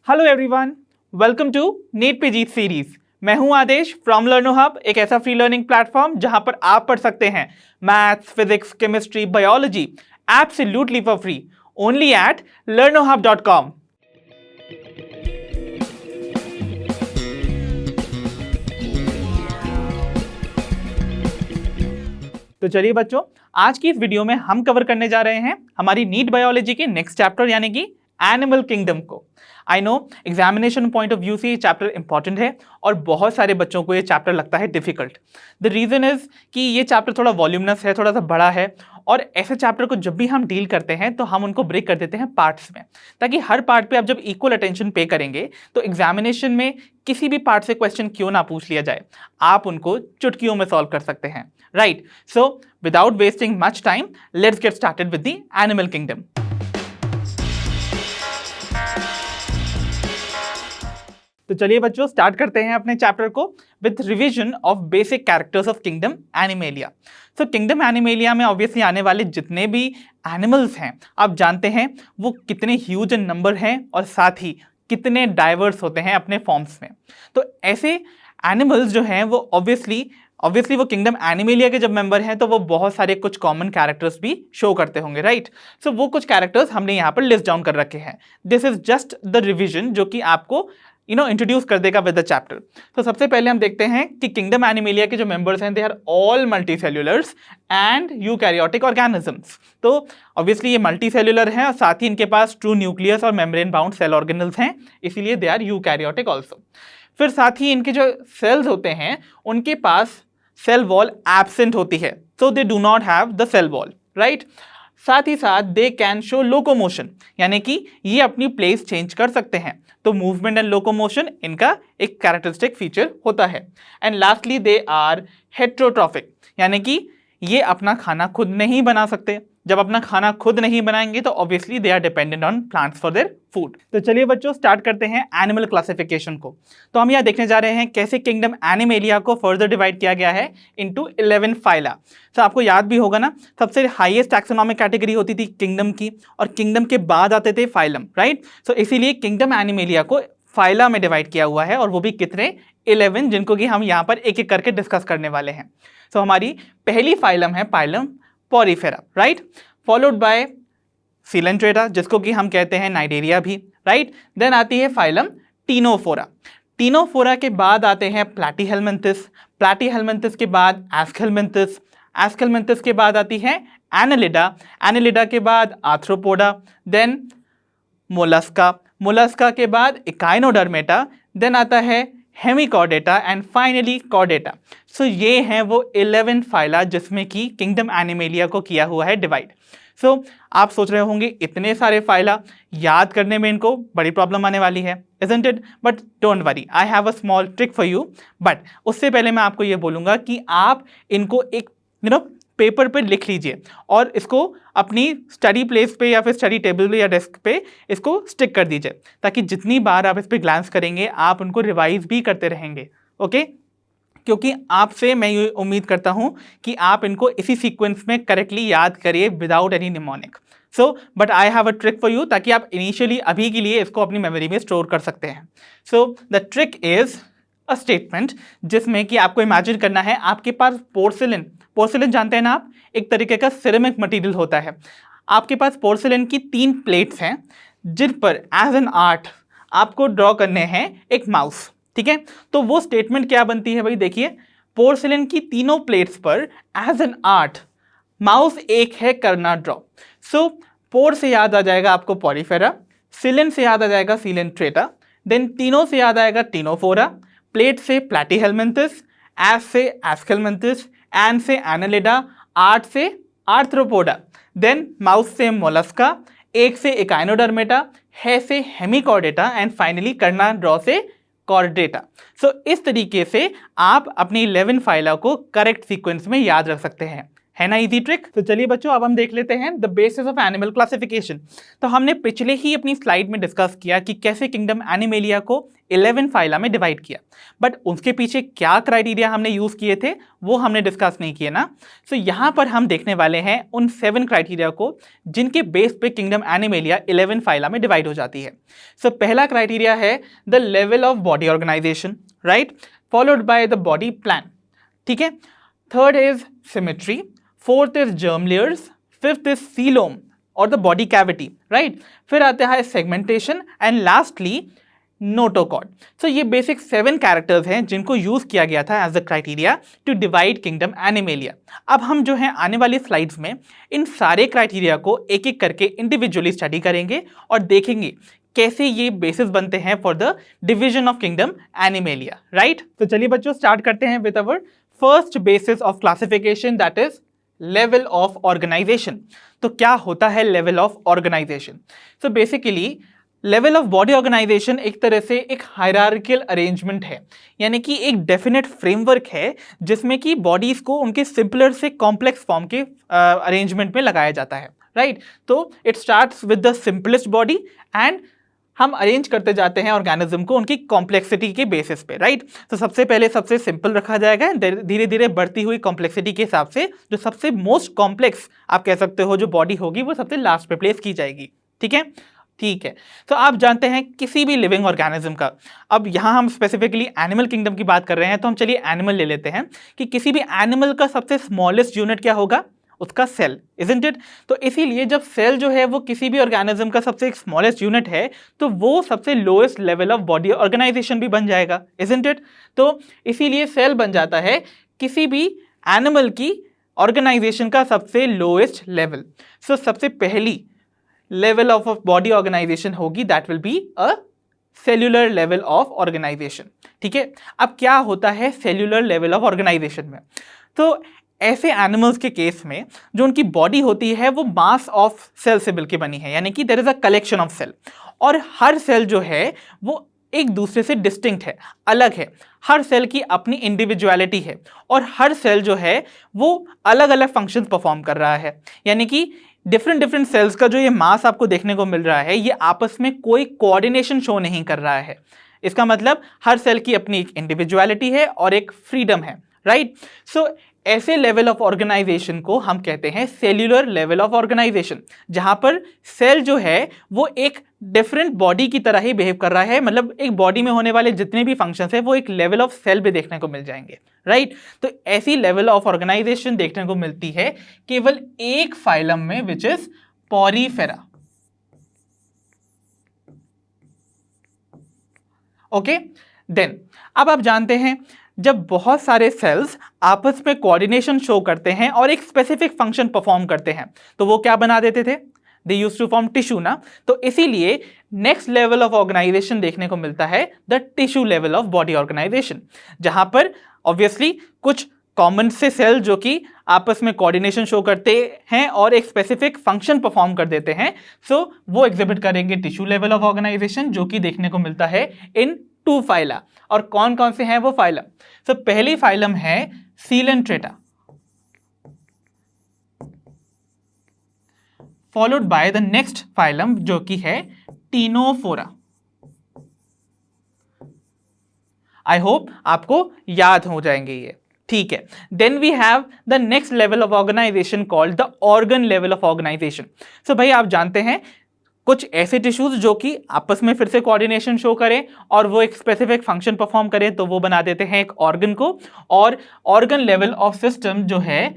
Hello everyone, welcome to NEET पे जीत series. मैं हूं आदेश फ्रॉम लर्नो हब, एक ऐसा फ्री लर्निंग प्लेटफॉर्म जहां पर आप पढ़ सकते हैं maths, physics, chemistry, biology absolutely for free only at learnohub.com। तो चलिए बच्चों, आज की इस वीडियो में हम कवर करने जा रहे हैं हमारी नीट बायोलॉजी के नेक्स्ट चैप्टर यानी कि एनिमल किंगडम को। I know examination point of view से ये चैप्टर इंपॉर्टेंट है और बहुत सारे बच्चों को ये चैप्टर लगता है डिफिकल्ट। द रीजन इज कि ये चैप्टर थोड़ा वॉल्यूमनस है, थोड़ा सा बड़ा है, और ऐसे चैप्टर को जब भी हम डील करते हैं तो हम उनको ब्रेक कर देते हैं पार्ट्स में, ताकि हर पार्ट पे आप जब इक्वल अटेंशन पे करेंगे तो एग्जामिनेशन में किसी भी पार्ट से क्वेश्चन क्यों ना पूछ लिया जाए, आप उनको चुटकियों में सॉल्व कर सकते हैं। Right, so without wasting much time, let's get started with the animal kingdom. तो चलिए बच्चों, स्टार्ट करते हैं अपने चैप्टर को with revision of basic characters of kingdom animalia. So kingdom animalia में ऑब्वियसली आने वाले जितने भी एनिमल्स हैं, आप जानते हैं वो कितने ह्यूज इन नंबर हैं और साथ ही कितने डाइवर्स होते हैं अपने फॉर्म्स में। तो ऐसे एनिमल्स जो हैं वो ऑब्वियसली वो किंगडम एनिमेलिया के जब मेंबर हैं तो वो बहुत सारे कुछ कॉमन कैरेक्टर्स भी शो करते होंगे। राइट, सो वो कुछ कैरेक्टर्स हमने यहाँ पर लिस्ट डाउन कर रखे हैं। This is just the revision जो कि आपको इंट्रोड्यूस कर देगा विद द चैप्टर। तो सबसे पहले हम देखते हैं कि किंगडम एनिमेलिया के जो मेंबर्स हैं they are all multicellulars and eukaryotic organisms. तो ऑब्वियसली ये मल्टीसेल्युलर हैं और साथ ही इनके पास ट्रू न्यूक्लियस और मेम्ब्रेन बाउंड सेल ऑर्गेनल्स हैं, इसीलिए दे आर यूकैरियोटिक ऑल्सो। फिर साथ ही इनके जो सेल्स होते हैं उनके पास सेल वॉल एब्सेंट होती है, so they do not have the cell wall. Right, साथ ही साथ दे कैन शो लोकोमोशन, यानी कि ये अपनी प्लेस चेंज कर सकते हैं, तो मूवमेंट एंड लोकोमोशन इनका एक कैरेक्टरिस्टिक फीचर होता है। And lastly they are heterotrophic, यानी कि ये अपना खाना खुद नहीं बना सकते। जब अपना खाना खुद नहीं बनाएंगे तो obviously they are dependent on plants for their food. तो चलिए बच्चों, स्टार्ट करते हैं एनिमल क्लासिफिकेशन को। तो हम यहाँ देखने जा रहे हैं कैसे किंगडम एनिमेलिया को फर्दर डिवाइड किया गया है इनटू 11 फाइला। तो आपको याद भी होगा ना, सबसे हाईएस्ट टैक्सोनॉमिक कैटेगरी होती थी किंगडम की, और किंगडम के बाद आते थे फाइलम। राइट, सो इसीलिए किंगडम एनिमेलिया को फाइला में डिवाइड किया हुआ है, और वो भी कितने, 11, जिनको कि हम यहाँ पर एक एक करके डिस्कस करने वाले हैं। सो हमारी पहली फाइलम है phylum Porifera, right, followed bye Coelenterata, जिसको कि हम कहते हैं नाइडेरिया भी। राइट, देन आती है फाइलम टीनोफोरा। टीनोफोरा के बाद आते हैं प्लैटीहेलमिन्थिस, प्लैटीहेलमिन्थिस के बाद एस्केलमिन्थिस, एस्केलमिन्थिस के बाद आती है एनालिडा, एनालिडा के बाद आर्थ्रोपोडा, देन मोलस्का, मोलस्का के बाद इकाइनोडर्मेटा, देन आता है हेमिकॉर्डेटा एंड फाइनली कॉर्डेटा। सो ये हैं वो 11 फाइला जिसमें कि किंगडम एनिमेलिया को किया हुआ है डिवाइड। सो आप सोच रहे होंगे इतने सारे फाइला याद करने में इनको बड़ी प्रॉब्लम आने वाली है, isn't it? But don't worry, I have a small trick for you. But उससे पहले मैं आपको ये बोलूँगा कि आप इनको एक पेपर पे लिख लीजिए और इसको अपनी स्टडी प्लेस पे या फिर स्टडी टेबल पे या डेस्क पे इसको स्टिक कर दीजिए, ताकि जितनी बार आप इस पे ग्लांस करेंगे आप उनको रिवाइज भी करते रहेंगे। ओके, क्योंकि आपसे मैं ये उम्मीद करता हूँ कि आप इनको इसी सीक्वेंस में करेक्टली याद करिए without any mnemonic. So but I have a trick for you, ताकि आप इनिशियली अभी के लिए इसको अपनी मेमोरी में स्टोर कर सकते हैं। So the trick is a statement जिसमें कि आपको इमेजिन करना है आपके पास पोर्सिलिन, पोर्सिलिन जानते हैं ना आप, एक तरीके का सिरेमिक मटेरियल होता है। आपके पास पोर्सिलिन की 3 प्लेट्स हैं जिन पर एज एन आर्ट आपको ड्रॉ करने हैं एक माउस। ठीक है, तो वो स्टेटमेंट क्या बनती है भाई, देखिए, पोर्सिलिन की तीनों प्लेट्स पर एज एन आर्ट माउस एक है करना ड्रॉ। सो पोर से याद आ जाएगा आपको पोरिफेरा, सिलिन से याद आ जाएगा सिलेंट्रेटा, देन तीनों से याद आएगा टीनोफोरा, प्लेट से प्लैटीहेलमिन्थिस, एस से एस्केलमिन्थिस, एन से एनालिडा, आर्ट से आर्थ्रोपोडा, देन माउस से मोलस्का, एक से इकाइनोडर्मेटा, है से हेमिकॉर्डेटा एंड फाइनली करना ड्रॉ से कॉर्डेटा। सो इस तरीके से आप अपनी 11 फाइला को करेक्ट सीक्वेंस में याद रख सकते हैं। है ना इजी ट्रिक। तो चलिए बच्चों अब हम देख लेते हैं the basis of animal classification. तो हमने पिछले ही अपनी स्लाइड में डिस्कस किया कि कैसे किंगडम एनिमेलिया को 11 फाइला में डिवाइड किया, बट उसके पीछे क्या क्राइटेरिया हमने यूज किए थे वो हमने डिस्कस नहीं किए ना। सो यहाँ पर हम देखने वाले हैं उन 7 क्राइटेरिया को जिनके बेस पे किंगडम एनिमेलिया 11 फाइला में डिवाइड हो जाती है। सो पहला क्राइटेरिया है the level of body organisation, right, followed by the body plan, ठीक है। Third is symmetry, fourth is germ layers, fifth is coelom और द बॉडी कैविटी, राइट। फिर आता है segmentation and lastly notochord. So ये basic 7 characters हैं जिनको use किया गया था as the criteria to divide kingdom Animalia. अब हम जो है आने वाली स्लाइड्स में इन सारे क्राइटेरिया को एक एक करके इंडिविजुअली स्टडी करेंगे और देखेंगे कैसे ये बेसिस बनते हैं for the division of kingdom Animalia, right. तो चलिए बच्चों स्टार्ट करते हैं with our first basis of classification that is level of organisation. तो क्या होता है level of organisation? So basically level of body organisation एक तरह से एक हायरार्कियल अरेंजमेंट है, यानी कि एक डेफिनेट फ्रेमवर्क है जिसमें कि बॉडीज को उनके सिंपलर से कॉम्प्लेक्स फॉर्म के अरेंजमेंट में लगाया जाता है, राइट। तो it starts with the simplest body and हम अरेंज करते जाते हैं ऑर्गेनिज्म को उनकी कॉम्प्लेक्सिटी के बेसिस पे, राइट। तो सबसे पहले सबसे सिंपल रखा जाएगा, धीरे धीरे बढ़ती हुई कॉम्प्लेक्सिटी के हिसाब से जो सबसे मोस्ट कॉम्प्लेक्स आप कह सकते हो जो बॉडी होगी वो सबसे लास्ट पे प्लेस की जाएगी, ठीक है, ठीक है। तो आप जानते हैं किसी भी लिविंग ऑर्गेनिज्म का, अब यहाँ हम स्पेसिफिकली एनिमल किंगडम की बात कर रहे हैं तो हम चलिए एनिमल ले लेते हैं कि किसी भी एनिमल का सबसे स्मॉलेस्ट यूनिट क्या होगा? उसका सेल, इजंट इट। तो इसीलिए जब सेल जो है वो किसी भी ऑर्गेनिज्म का सबसे स्मॉलेस्ट यूनिट है तो वो सबसे lowest level of body organisation भी बन जाएगा, इजंट इट। तो इसीलिए सेल बन जाता है किसी भी एनिमल की ऑर्गेनाइजेशन का सबसे लोएस्ट लेवल। सो सबसे पहली लेवल ऑफ बॉडी ऑर्गेनाइजेशन होगी that will be a cellular level of organisation, ठीक है। अब क्या होता है सेल्यूलर लेवल ऑफ ऑर्गेनाइजेशन में? तो ऐसे एनिमल्स के केस में जो उनकी बॉडी होती है वो मास ऑफ सेल से मिलकर बनी है, यानी कि there is a collection of cell, और हर सेल जो है वो एक दूसरे से डिस्टिंक्ट है, अलग है। हर सेल की अपनी इंडिविजुअलिटी है और हर सेल जो है वो अलग अलग फंक्शंस परफॉर्म कर रहा है, यानी कि डिफरेंट सेल्स का जो ये मास आपको देखने को मिल रहा है ये आपस में कोई कोऑर्डिनेशन शो नहीं कर रहा है। इसका मतलब हर सेल की अपनी एक इंडिविजुअलिटी है और एक फ्रीडम है, राइट। सो ऐसे लेवल ऑफ ऑर्गेनाइजेशन को हम कहते हैं सेल्यूलर लेवल ऑफ ऑर्गेनाइजेशन, जहां पर सेल जो है वो एक डिफरेंट बॉडी की तरह ही बिहेव कर रहा है, मतलब एक बॉडी में होने वाले जितने भी फंक्शंस है वो एक लेवल ऑफ सेल पे देखने को मिल जाएंगे, राइट। तो ऐसी लेवल ऑफ ऑर्गेनाइजेशन देखने को मिलती है केवल एक फाइलम में which is Porifera, okay. Then अब आप जानते हैं जब बहुत सारे सेल्स आपस में कोऑर्डिनेशन शो करते हैं और एक स्पेसिफिक फंक्शन परफॉर्म करते हैं तो वो क्या बना देते थे? They used to form tissue ना। तो इसीलिए नेक्स्ट लेवल ऑफ ऑर्गेनाइजेशन देखने को मिलता है the tissue level of body organisation, जहां पर ऑब्वियसली कुछ कॉमन से सेल जो कि आपस में कोऑर्डिनेशन शो करते हैं और एक स्पेसिफिक फंक्शन परफॉर्म कर देते हैं, सो वो एग्जिबिट करेंगे टिश्यू लेवल ऑफ ऑर्गेनाइजेशन, जो कि देखने को मिलता है इन 2 फाइला। और कौन कौन से हैं वो फाइलम? सो पहली फाइलम है Coelenterata, followed by the next phylum जो कि है टीनोफोरा। आई होप आपको याद हो जाएंगे ये, ठीक है। Then we have the next level of organisation called the organ level of organisation. So भाई आप जानते हैं कुछ ऐसे टिश्यूज जो कि आपस में फिर से कोऑर्डिनेशन शो करें और वो एक स्पेसिफिक फंक्शन परफॉर्म करें तो वो बना देते हैं एक ऑर्गन को, और ऑर्गन लेवल ऑफ सिस्टम जो है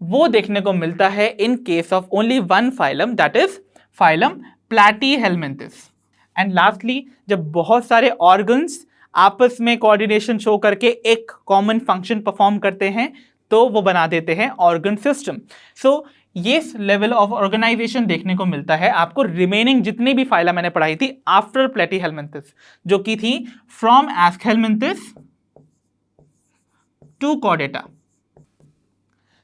वो देखने को मिलता है in case of only one phylum that is phylum platyhelminthes. And lastly जब बहुत सारे ऑर्गन्स आपस में कोऑर्डिनेशन शो करके एक कॉमन फंक्शन परफॉर्म करते हैं तो वो बना देते हैं ऑर्गन सिस्टम। सो ये लेवल ऑफ ऑर्गेनाइजेशन देखने को मिलता है आपको रिमेनिंग जितनी भी फाइला मैंने पढ़ाई थी आफ्टर प्लैटीहेलमिन्थिस, जो कि थी from aschelminthes to chordata.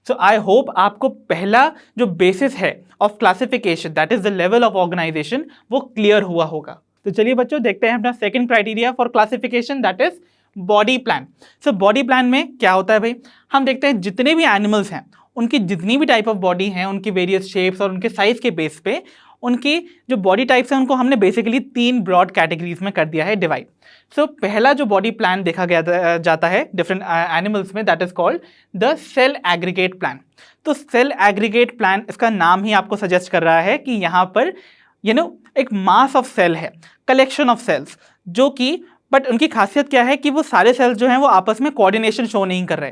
So I hope आपको पहला जो बेसिस है of classification that is the level of organisation वो क्लियर हुआ होगा। तो चलिए बच्चों देखते हैं अपना second criteria for classification that is body plan. So body plan में क्या होता है भाई? हम देखते हैं जितने भी एनिमल्स हैं उनकी जितनी भी टाइप ऑफ बॉडी हैं, उनकी वेरियस शेप्स और उनके साइज के बेस पे उनकी जो बॉडी टाइप्स हैं उनको हमने बेसिकली 3 ब्रॉड कैटेगरीज में कर दिया है डिवाइड। सो पहला जो बॉडी प्लान देखा गया जाता है डिफरेंट एनिमल्स में, that is called the cell aggregate plan. तो सेल एग्रीगेट प्लान, इसका नाम ही आपको सजेस्ट कर रहा है कि यहाँ पर एक मास ऑफ सेल है, कलेक्शन ऑफ सेल्स, जो कि बट उनकी खासियत क्या है कि वो सारे सेल्स जो हैं वो आपस में कोऑर्डिनेशन शो नहीं कर रहे।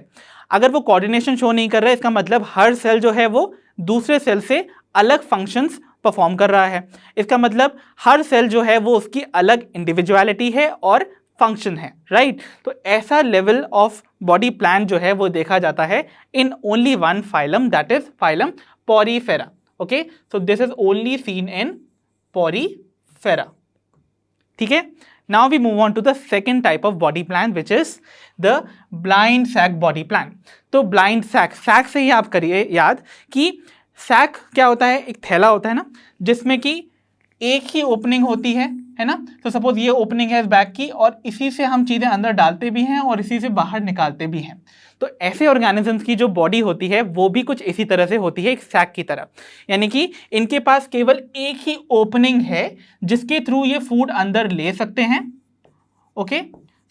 अगर वो कोऑर्डिनेशन शो नहीं कर रहे, इसका मतलब हर सेल जो है वो दूसरे सेल से अलग फंक्शंस परफॉर्म कर रहा है। इसका मतलब हर सेल जो है वो उसकी अलग इंडिविजुअलिटी है और फंक्शन है, राइट। तो ऐसा लेवल ऑफ बॉडी प्लान जो है वो देखा जाता है in only one phylum, that is phylum Porifera. Okay, so this is only seen in Porifera. ठीक है, now we move on to the second type of body plan which is the blind sac body plan. तो blind sac, sac से ही आप करिए याद कि sac क्या होता है, एक थैला होता है ना, जिसमें कि एक ही ओपनिंग होती है ना। तो सपोज ये ओपनिंग है इस बैग की और इसी से हम चीज़ें अंदर डालते भी हैं और इसी से बाहर निकालते भी हैं। तो ऐसे ऑर्गेनिजम्स की जो बॉडी होती है वो भी कुछ इसी तरह से होती है, एक सैक की तरह। यानी कि इनके पास केवल एक ही ओपनिंग है जिसके थ्रू ये फूड अंदर ले सकते हैं। ओके,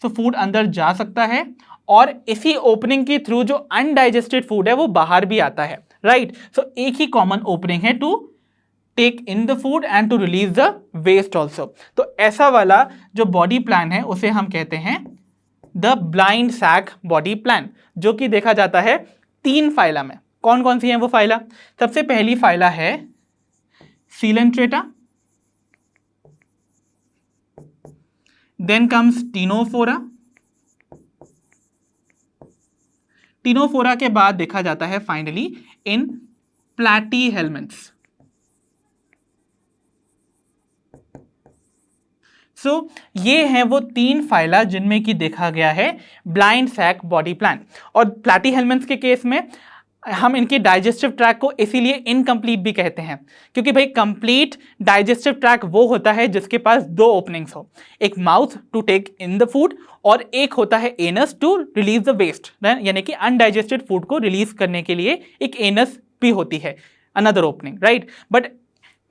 सो फूड अंदर जा सकता है और इसी ओपनिंग के थ्रू जो अनडाइजेस्टेड फूड है वो बाहर भी आता है, राइट। सो एक ही कॉमन ओपनिंग है to take in the food and to release the waste also. तो ऐसा वाला जो बॉडी प्लान है उसे हम कहते हैं the blind sac body plan, जो कि देखा जाता है 3 फाइला में। कौन कौन सी हैं वो फाइला? सबसे पहली फाइला है Coelenterata, then comes Ctenophora, Ctenophora के बाद देखा जाता है फाइनली इन प्लैटीहेल्मिन्थ्स। सो ये हैं वो 3 फाइला जिनमें कि देखा गया है ब्लाइंड सैक बॉडी प्लान। और प्लैटीहेल्मिन्थ्स के केस में हम इनके डाइजेस्टिव ट्रैक को इसीलिए इनकम्प्लीट भी कहते हैं, क्योंकि भाई कंप्लीट डाइजेस्टिव ट्रैक वो होता है जिसके पास 2 ओपनिंग्स हो, एक mouth to take in the food और एक होता है anus to release the waste, यानी कि अनडाइजेस्टेड फूड को रिलीज करने के लिए एक एनस भी होती है, another opening, right. But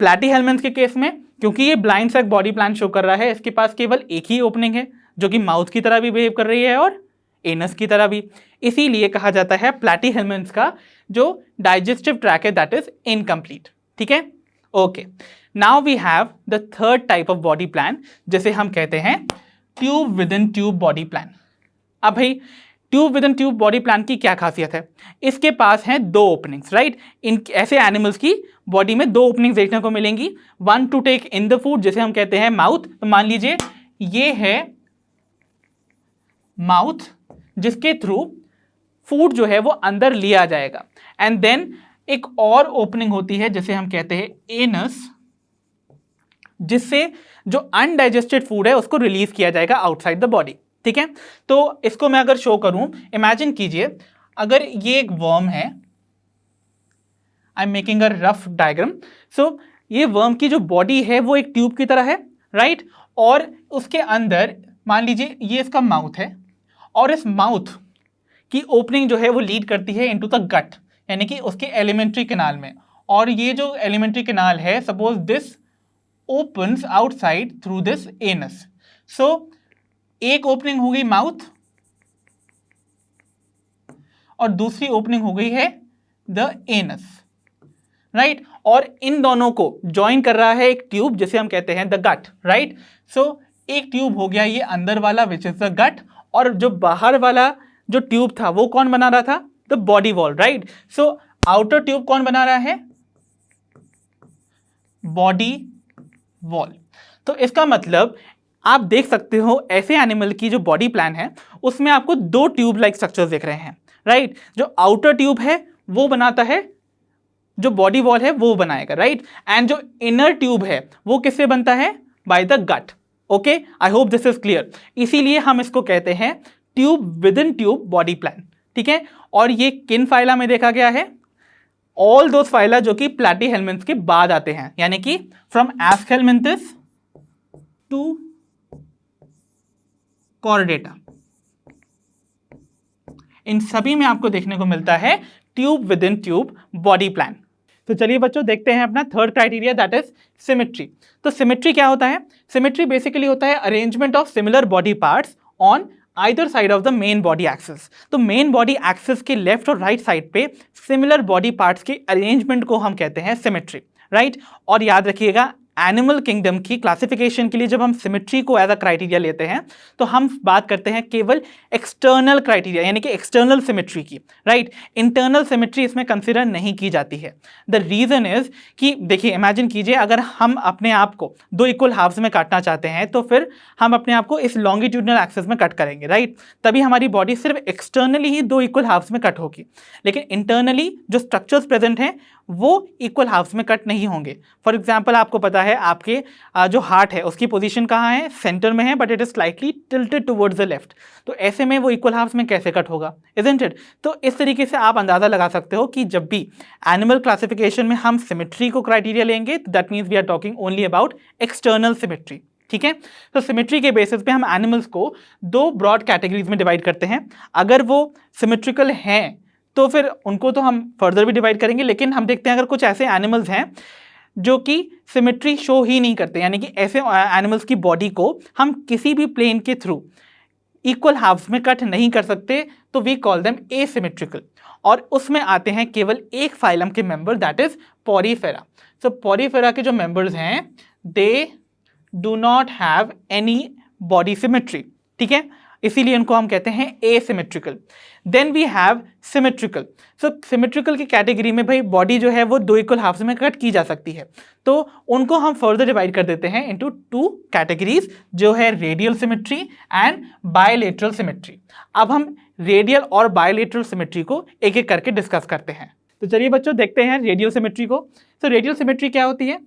Platyhelminthes के केस में क्योंकि ये blind sac body plan show कर रहा है, इसके पास केवल एक ही ओपनिंग है जो कि माउथ की तरह भी बिहेव कर रही है और एनस की तरह भी, इसीलिए कहा जाता है प्लैटीहेल्मिन्थ्स का जो डाइजेस्टिव ट्रैक है दैट इज इनकम्प्लीट। ठीक है, okay. Now we have the third type of body plan जिसे हम कहते हैं tube within tube body plan. अब भाई tube within tube body plan की क्या खासियत है? इसके पास हैं 2 ओपनिंग्स, राइट। इन ऐसे एनिमल्स की बॉडी में 2 ओपनिंग्स देखने को मिलेंगी, one to take in the food जिसे हम कहते हैं माउथ। तो मान लीजिए ये है माउथ जिसके थ्रू फूड जो है वो अंदर लिया जाएगा, एंड देन एक और ओपनिंग होती है जिसे हम कहते हैं एनस, जिससे जो अनडाइजेस्टेड फूड है उसको रिलीज किया जाएगा आउटसाइड द बॉडी। ठीक है, तो इसको मैं अगर शो करूं, इमेजिन कीजिए अगर ये एक वर्म है, I am making a rough diagram. So ये वर्म की जो बॉडी है वो एक ट्यूब की तरह है, राइट। और उसके अंदर मान लीजिए ये इसका माउथ है और इस माउथ की ओपनिंग जो है वो लीड करती है इनटू द गट, यानी कि उसके एलिमेंट्री कैनाल में। और ये जो एलिमेंट्री कैनाल है, suppose this opens outside through this anus. So एक ओपनिंग हो गई माउथ और दूसरी ओपनिंग हो गई है द एनस, राइट। और इन दोनों को ज्वाइन कर रहा है एक ट्यूब जिसे हम कहते हैं द गट, राइट। सो एक ट्यूब हो गया ये अंदर वाला विच इज द गट, और जो बाहर वाला जो ट्यूब था वो कौन बना रहा था? The body wall, right. So outer tube कौन बना रहा है? Body wall. तो इसका मतलब आप देख सकते हो ऐसे एनिमल की जो बॉडी प्लान है उसमें आपको 2 ट्यूब लाइक स्ट्रक्चर्स दिख रहे हैं, राइट। जो आउटर ट्यूब है वो बनाता है, जो बॉडी वॉल है वो बनाएगा, राइट। एंड जो इनर ट्यूब है वो किससे बनता है? By the gut. Okay, I hope this is clear. इसीलिए हम इसको कहते हैं tube within tube body plan. ठीक है, और ये किन फाइला में देखा गया है? ऑल दोस फाइला जो कि प्लैटीहेल्मिन्थ्स के बाद आते हैं, यानी कि फ्रॉम एस्केल्मिन्थिस टू कॉर्डेटा, इन सभी में आपको देखने को मिलता है tube within tube body plan. तो चलिए बच्चों देखते हैं अपना third criteria, that is symmetry. तो सिमेट्री क्या होता है? सिमेट्री बेसिकली होता है arrangement of similar body parts on either side of the main body axis. तो मेन बॉडी एक्सिस के लेफ्ट और राइट साइड पे सिमिलर बॉडी पार्ट्स के अरेंजमेंट को हम कहते हैं सिमेट्री, राइट। और याद रखिएगा, एनिमल किंगडम की क्लासिफिकेशन के लिए जब हम सिमेट्री को एज अ क्राइटेरिया लेते हैं तो हम बात करते हैं केवल एक्सटर्नल क्राइटेरिया यानी कि एक्सटर्नल सिमेट्री की, राइट। इंटरनल सिमेट्री इसमें कंसिडर नहीं की जाती है। द रीजन इज कि देखिए, इमेजिन कीजिए अगर हम अपने आप को दो इक्वल हाफ्स में काटना चाहते हैं तो फिर हम अपने आप को इस लॉन्गिट्यूडनल एक्सिस में कट करेंगे, राइट। तभी हमारी बॉडी सिर्फ एक्सटर्नली ही दो इक्वल हाफ्स में कट होगी, लेकिन इंटरनली जो स्ट्रक्चर्स प्रेजेंट हैं वो इक्वल हाफ्स में कट नहीं होंगे। फॉर एग्जाम्पल आपको पता है आपके जो हार्ट है उसकी पोजीशन कहाँ है? सेंटर में है, but it is slightly tilted towards the left. तो ऐसे में वो इक्वल हाफ्स में कैसे कट होगा, इजंट इट? तो इस तरीके से आप अंदाजा लगा सकते हो कि जब भी एनिमल क्लासिफिकेशन में हम सिमेट्री को क्राइटेरिया लेंगे तो that means we are talking only about external symmetry, ठीक है। तो सिमेट्री के बेसिस पे हम एनिमल्स को दो ब्रॉड कैटेगरीज में डिवाइड करते हैं। अगर वो सिमेट्रिकल हैं तो फिर उनको तो हम फर्दर भी डिवाइड करेंगे, लेकिन हम देखते हैं अगर कुछ ऐसे एनिमल्स हैं जो कि सिमेट्री शो ही नहीं करते, यानी कि ऐसे एनिमल्स की बॉडी को हम किसी भी प्लेन के थ्रू इक्वल हाफ्स में कट नहीं कर सकते, तो वी कॉल देम एसिमेट्रिकल। और उसमें आते हैं केवल एक फाइलम के member, that is Porifera. So Porifera के जो मेंबर्स हैं they do not have any body symmetry, ठीक है, इसीलिए इनको हम कहते हैं asymmetrical. Then we have symmetrical. So symmetrical की कैटेगरी में भाई बॉडी जो है वो दो इक्वल हाफ्स में कट की जा सकती है, तो उनको हम फर्दर डिवाइड कर देते हैं इनटू टू कैटेगरीज, जो है radial symmetry and bilateral symmetry. अब हम रेडियल और बायलेटरल सिमेट्री को एक एक करके डिस्कस करते हैं। तो चलिए बच्चों देखते हैं रेडियल सिमेट्री को। तो रेडियल सिमेट्री क्या होती है?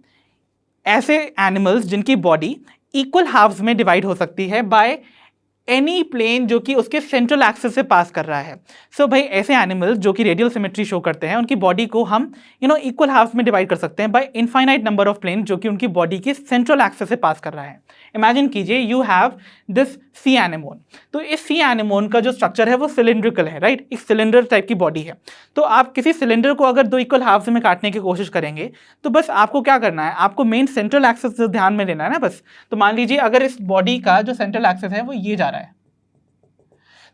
ऐसे एनिमल्स जिनकी बॉडी इक्वल हाफ्स में डिवाइड हो सकती है बाय एनी प्लेन जो कि उसके सेंट्रल एक्सिस से पास कर रहा है। सो भाई ऐसे एनिमल्स जो कि रेडियल सिमेट्री शो करते हैं उनकी बॉडी को हम इक्वल हाफ्स में डिवाइड कर सकते हैं by infinite number of plane जो कि उनकी बॉडी के सेंट्रल एक्सिस से पास कर रहा है। इमेजिन कीजिए यू हैव दिस सी एनेमोन। तो इस सी एनेमोन का जो स्ट्रक्चर है वो सिलिंड्रिकल है, राइट, एक सिलेंडर टाइप की बॉडी है। तो आप किसी सिलेंडर को अगर दो इक्वल हाफ्स में काटने की कोशिश करेंगे तो बस आपको क्या करना है, आपको मेन सेंट्रल एक्सिस ध्यान में लेना है ना बस। तो मान लीजिए अगर इस बॉडी का जो सेंट्रल एक्सिस है वो ये जा रहा है,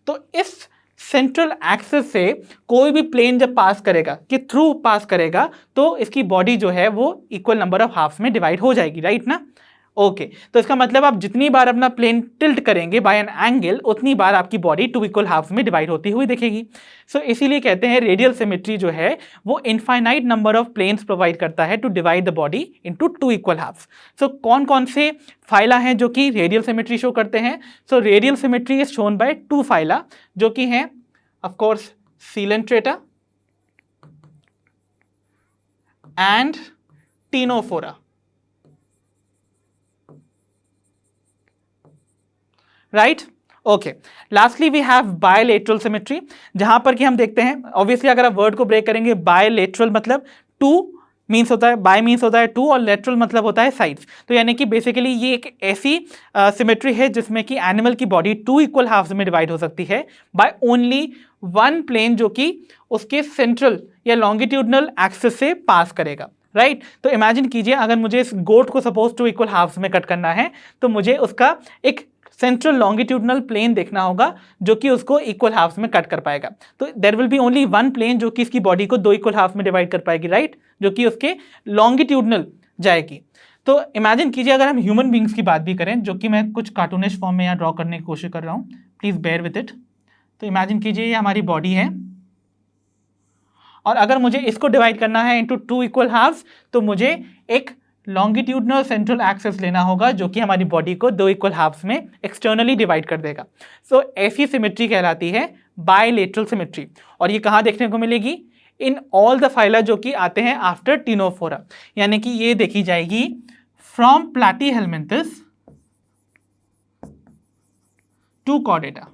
तो इस सेंट्रल एक्सिस से कोई भी प्लेन जब पास करेगा कि थ्रू पास करेगा तो इसकी बॉडी जो है वो इक्वल नंबर ऑफ हाफ्स में डिवाइड हो जाएगी, राइट ना। ओके, तो इसका मतलब आप जितनी बार अपना प्लेन टिल्ट करेंगे बाय एन एंगल उतनी बार आपकी बॉडी टू इक्वल हाफ्स में डिवाइड होती हुई दिखेगी। सो इसीलिए कहते हैं रेडियल सिमेट्री जो है वो infinite number of planes provide करता है to divide the body into two equal halves. So कौन कौन से फाइला हैं जो कि रेडियल सिमेट्री शो करते हैं? So radial symmetry is shown by two phyla जो कि हैं of course Coelenterata and Ctenophora, right. Okay, lastly we have bilateral symmetry, जहां पर कि हम देखते हैं ऑब्वियसली अगर आप वर्ड को ब्रेक करेंगे, बायलेटरल मतलब टू मीन्स होता है, बाय मीन्स होता है टू और लेटरल मतलब होता है साइड्स। तो यानी कि बेसिकली ये एक ऐसी सिमेट्री है जिसमें कि एनिमल की बॉडी टू इक्वल हाफ्स में डिवाइड हो सकती है बाय ओनली वन प्लेन जो कि उसके सेंट्रल या लॉन्गिट्यूडनल एक्सिस से पास करेगा, राइट। तो इमेजिन कीजिए अगर मुझे इस गोट को सपोज टू इक्वल हाफ्स में कट करना है तो मुझे उसका एक सेंट्रल लॉन्गिट्यूडनल प्लेन देखना होगा जो कि उसको इक्वल हाफ्स में कट कर पाएगा। तो there will be only one plane जो कि इसकी बॉडी को दो इक्वल हाफ्स में डिवाइड कर पाएगी, राइट, जो कि उसके लॉन्गिट्यूडनल जाएगी। तो इमेजिन कीजिए अगर हम ह्यूमन बींग्स की बात भी करें, जो कि मैं कुछ कार्टूनिश फॉर्म में यहाँ ड्रॉ करने की कोशिश कर रहा हूँ, प्लीज बेयर विथ इट। तो इमेजिन कीजिए ये हमारी बॉडी है और अगर मुझे इसको डिवाइड करना है इंटू टू इक्वल हाफ्स तो मुझे एक लॉन्गिट्यूडनल सेंट्रल एक्सिस लेना होगा जो कि हमारी बॉडी को दो इक्वल हाफ्स में एक्सटर्नली डिवाइड कर देगा। सो ऐसी सिमेट्री कहलाती है बायलेटरल सिमेट्री, और ये कहाँ देखने को मिलेगी? इन ऑल द फाइला जो कि आते हैं आफ्टर टीनोफोरा, यानी कि ये देखी जाएगी from platyhelminthes to Chordata.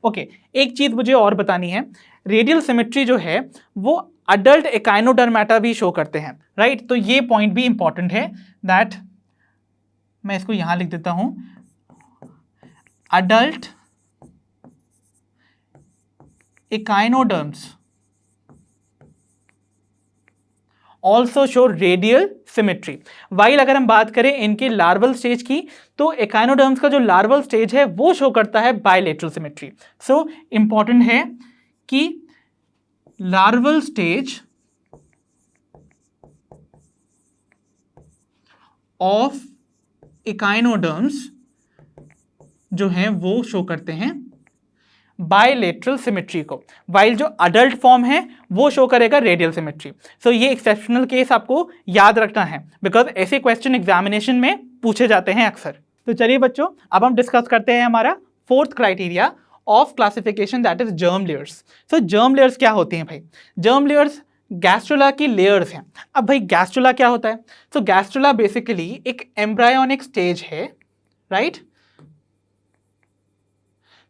Okay, एक चीज मुझे और बतानी है, रेडियल सिमेट्री जो है वो अडल्ट एकाइनोडर्मेटा भी शो करते हैं, राइट। तो ये पॉइंट भी इंपॉर्टेंट है दैट मैं इसको यहां लिख देता हूं, adult echinoderms also show radial symmetry. While अगर हम बात करें इनके लार्वल स्टेज की, तो एकाइनोडर्म्स का जो लार्वल स्टेज है वो शो करता है बायलेटरल सिमेट्री। सो इंपॉर्टेंट है कि लार्वल स्टेज ऑफ एकाइनोडर्म्स जो हैं वो शो करते हैं बायलेटरल सिमेट्री को, वाइल जो अडल्ट फॉर्म है वो शो करेगा रेडियल सिमेट्री। सो ये एक्सेप्शनल केस आपको याद रखना है, बिकॉज ऐसे क्वेश्चन एग्जामिनेशन में पूछे जाते हैं अक्सर। तो चलिए बच्चों, अब हम डिस्कस करते हैं हमारा fourth criteria of classification, that is germ layers. So germ layers क्या होती हैं भाई? जर्म लेयर्स गैस्ट्रोला की लेयर्स हैं। अब भाई गैस्ट्रोला क्या होता है? तो गैस्ट्रोला बेसिकली एक एम्ब्रायोनिक स्टेज है, राइट?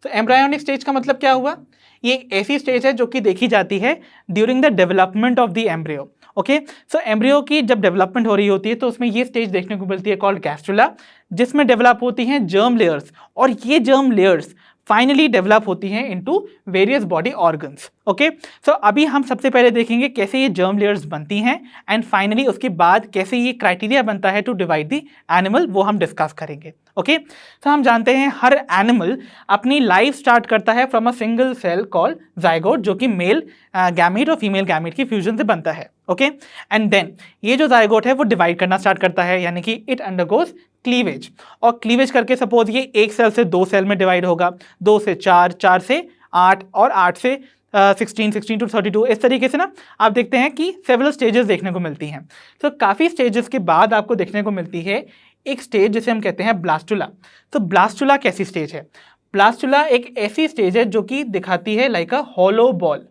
तो एम्ब्रायोनिक स्टेज का मतलब क्या हुआ? ये एक ऐसी स्टेज है जो कि देखी जाती है during the development of the embryo. Okay, so embryo की जब डेवलपमेंट हो रही होती है तो उसमें ये स्टेज देखने को मिलती है कॉल्ड गैस्ट्रोला, जिसमें डेवलप होती हैं जर्म लेयर्स, और ये जर्म लेयर्स फाइनली डेवलप होती हैं into various body organs. Okay, so अभी हम सबसे पहले देखेंगे कैसे ये जर्म लेयर्स बनती हैं, एंड फाइनली उसके बाद कैसे ये क्राइटेरिया बनता है टू डिवाइड द एनिमल, वो हम डिस्कस करेंगे। ओके, तो हम जानते हैं हर एनिमल अपनी लाइफ स्टार्ट करता है from a single cell called zygote, जो कि मेल गैमेट और फीमेल गैमेट की फ्यूजन से बनता है। ओके, एंड देन ये जो जाइगोट है वो डिवाइड करना स्टार्ट करता है, यानी कि इट अंडरगोज क्लीवेज, और क्लीवेज करके सपोज ये एक सेल से दो सेल में डिवाइड होगा, 2 से 4, 4 से 8 और 8 से 16, 16 to 32, इस तरीके से ना आप देखते हैं कि सेवरल स्टेजेस देखने को मिलती हैं। तो काफ़ी स्टेजेस के बाद आपको देखने को मिलती है एक स्टेज जिसे हम कहते हैं ब्लास्टुला। तो ब्लास्टुला कैसी स्टेज है? ब्लास्टुला एक ऐसी स्टेज है जो कि दिखाती है लाइक अ हॉलो बॉल।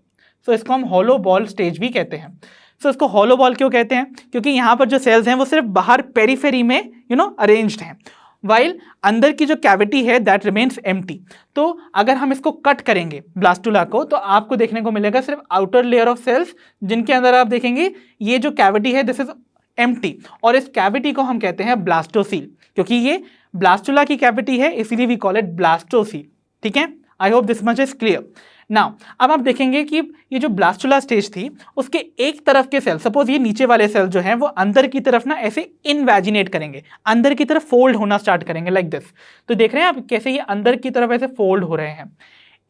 सो इसको हम हॉलो बॉल स्टेज भी कहते हैं। सो इसको हॉलो बॉल क्यों कहते हैं? क्योंकि यहाँ पर जो सेल्स हैं वो सिर्फ बाहर पेरीफेरी में अरेंज्ड हैं, वाइल अंदर की जो कैविटी है दैट रिमेन्स एम्प्टी। तो अगर हम इसको कट करेंगे ब्लास्टुला को, तो आपको देखने को मिलेगा सिर्फ आउटर लेयर ऑफ सेल्स, जिनके अंदर आप देखेंगे ये जो कैविटी है दिस इज एम्प्टी, और इस कैविटी को हम कहते हैं ब्लास्टोसील। क्योंकि ये ब्लास्टुला की कैविटी है इसीलिए वी कॉल इट ब्लास्टोसील। ठीक है, आई hope this much is clear. Now अब आप देखेंगे कि ये जो ब्लास्टुला स्टेज थी उसके एक तरफ के सेल, सपोज ये नीचे वाले सेल जो हैं वो अंदर की तरफ ना ऐसे इनवैजिनेट करेंगे, अंदर की तरफ फोल्ड होना स्टार्ट करेंगे लाइक दिस। तो देख रहे हैं आप कैसे ये अंदर की तरफ ऐसे फोल्ड हो रहे हैं।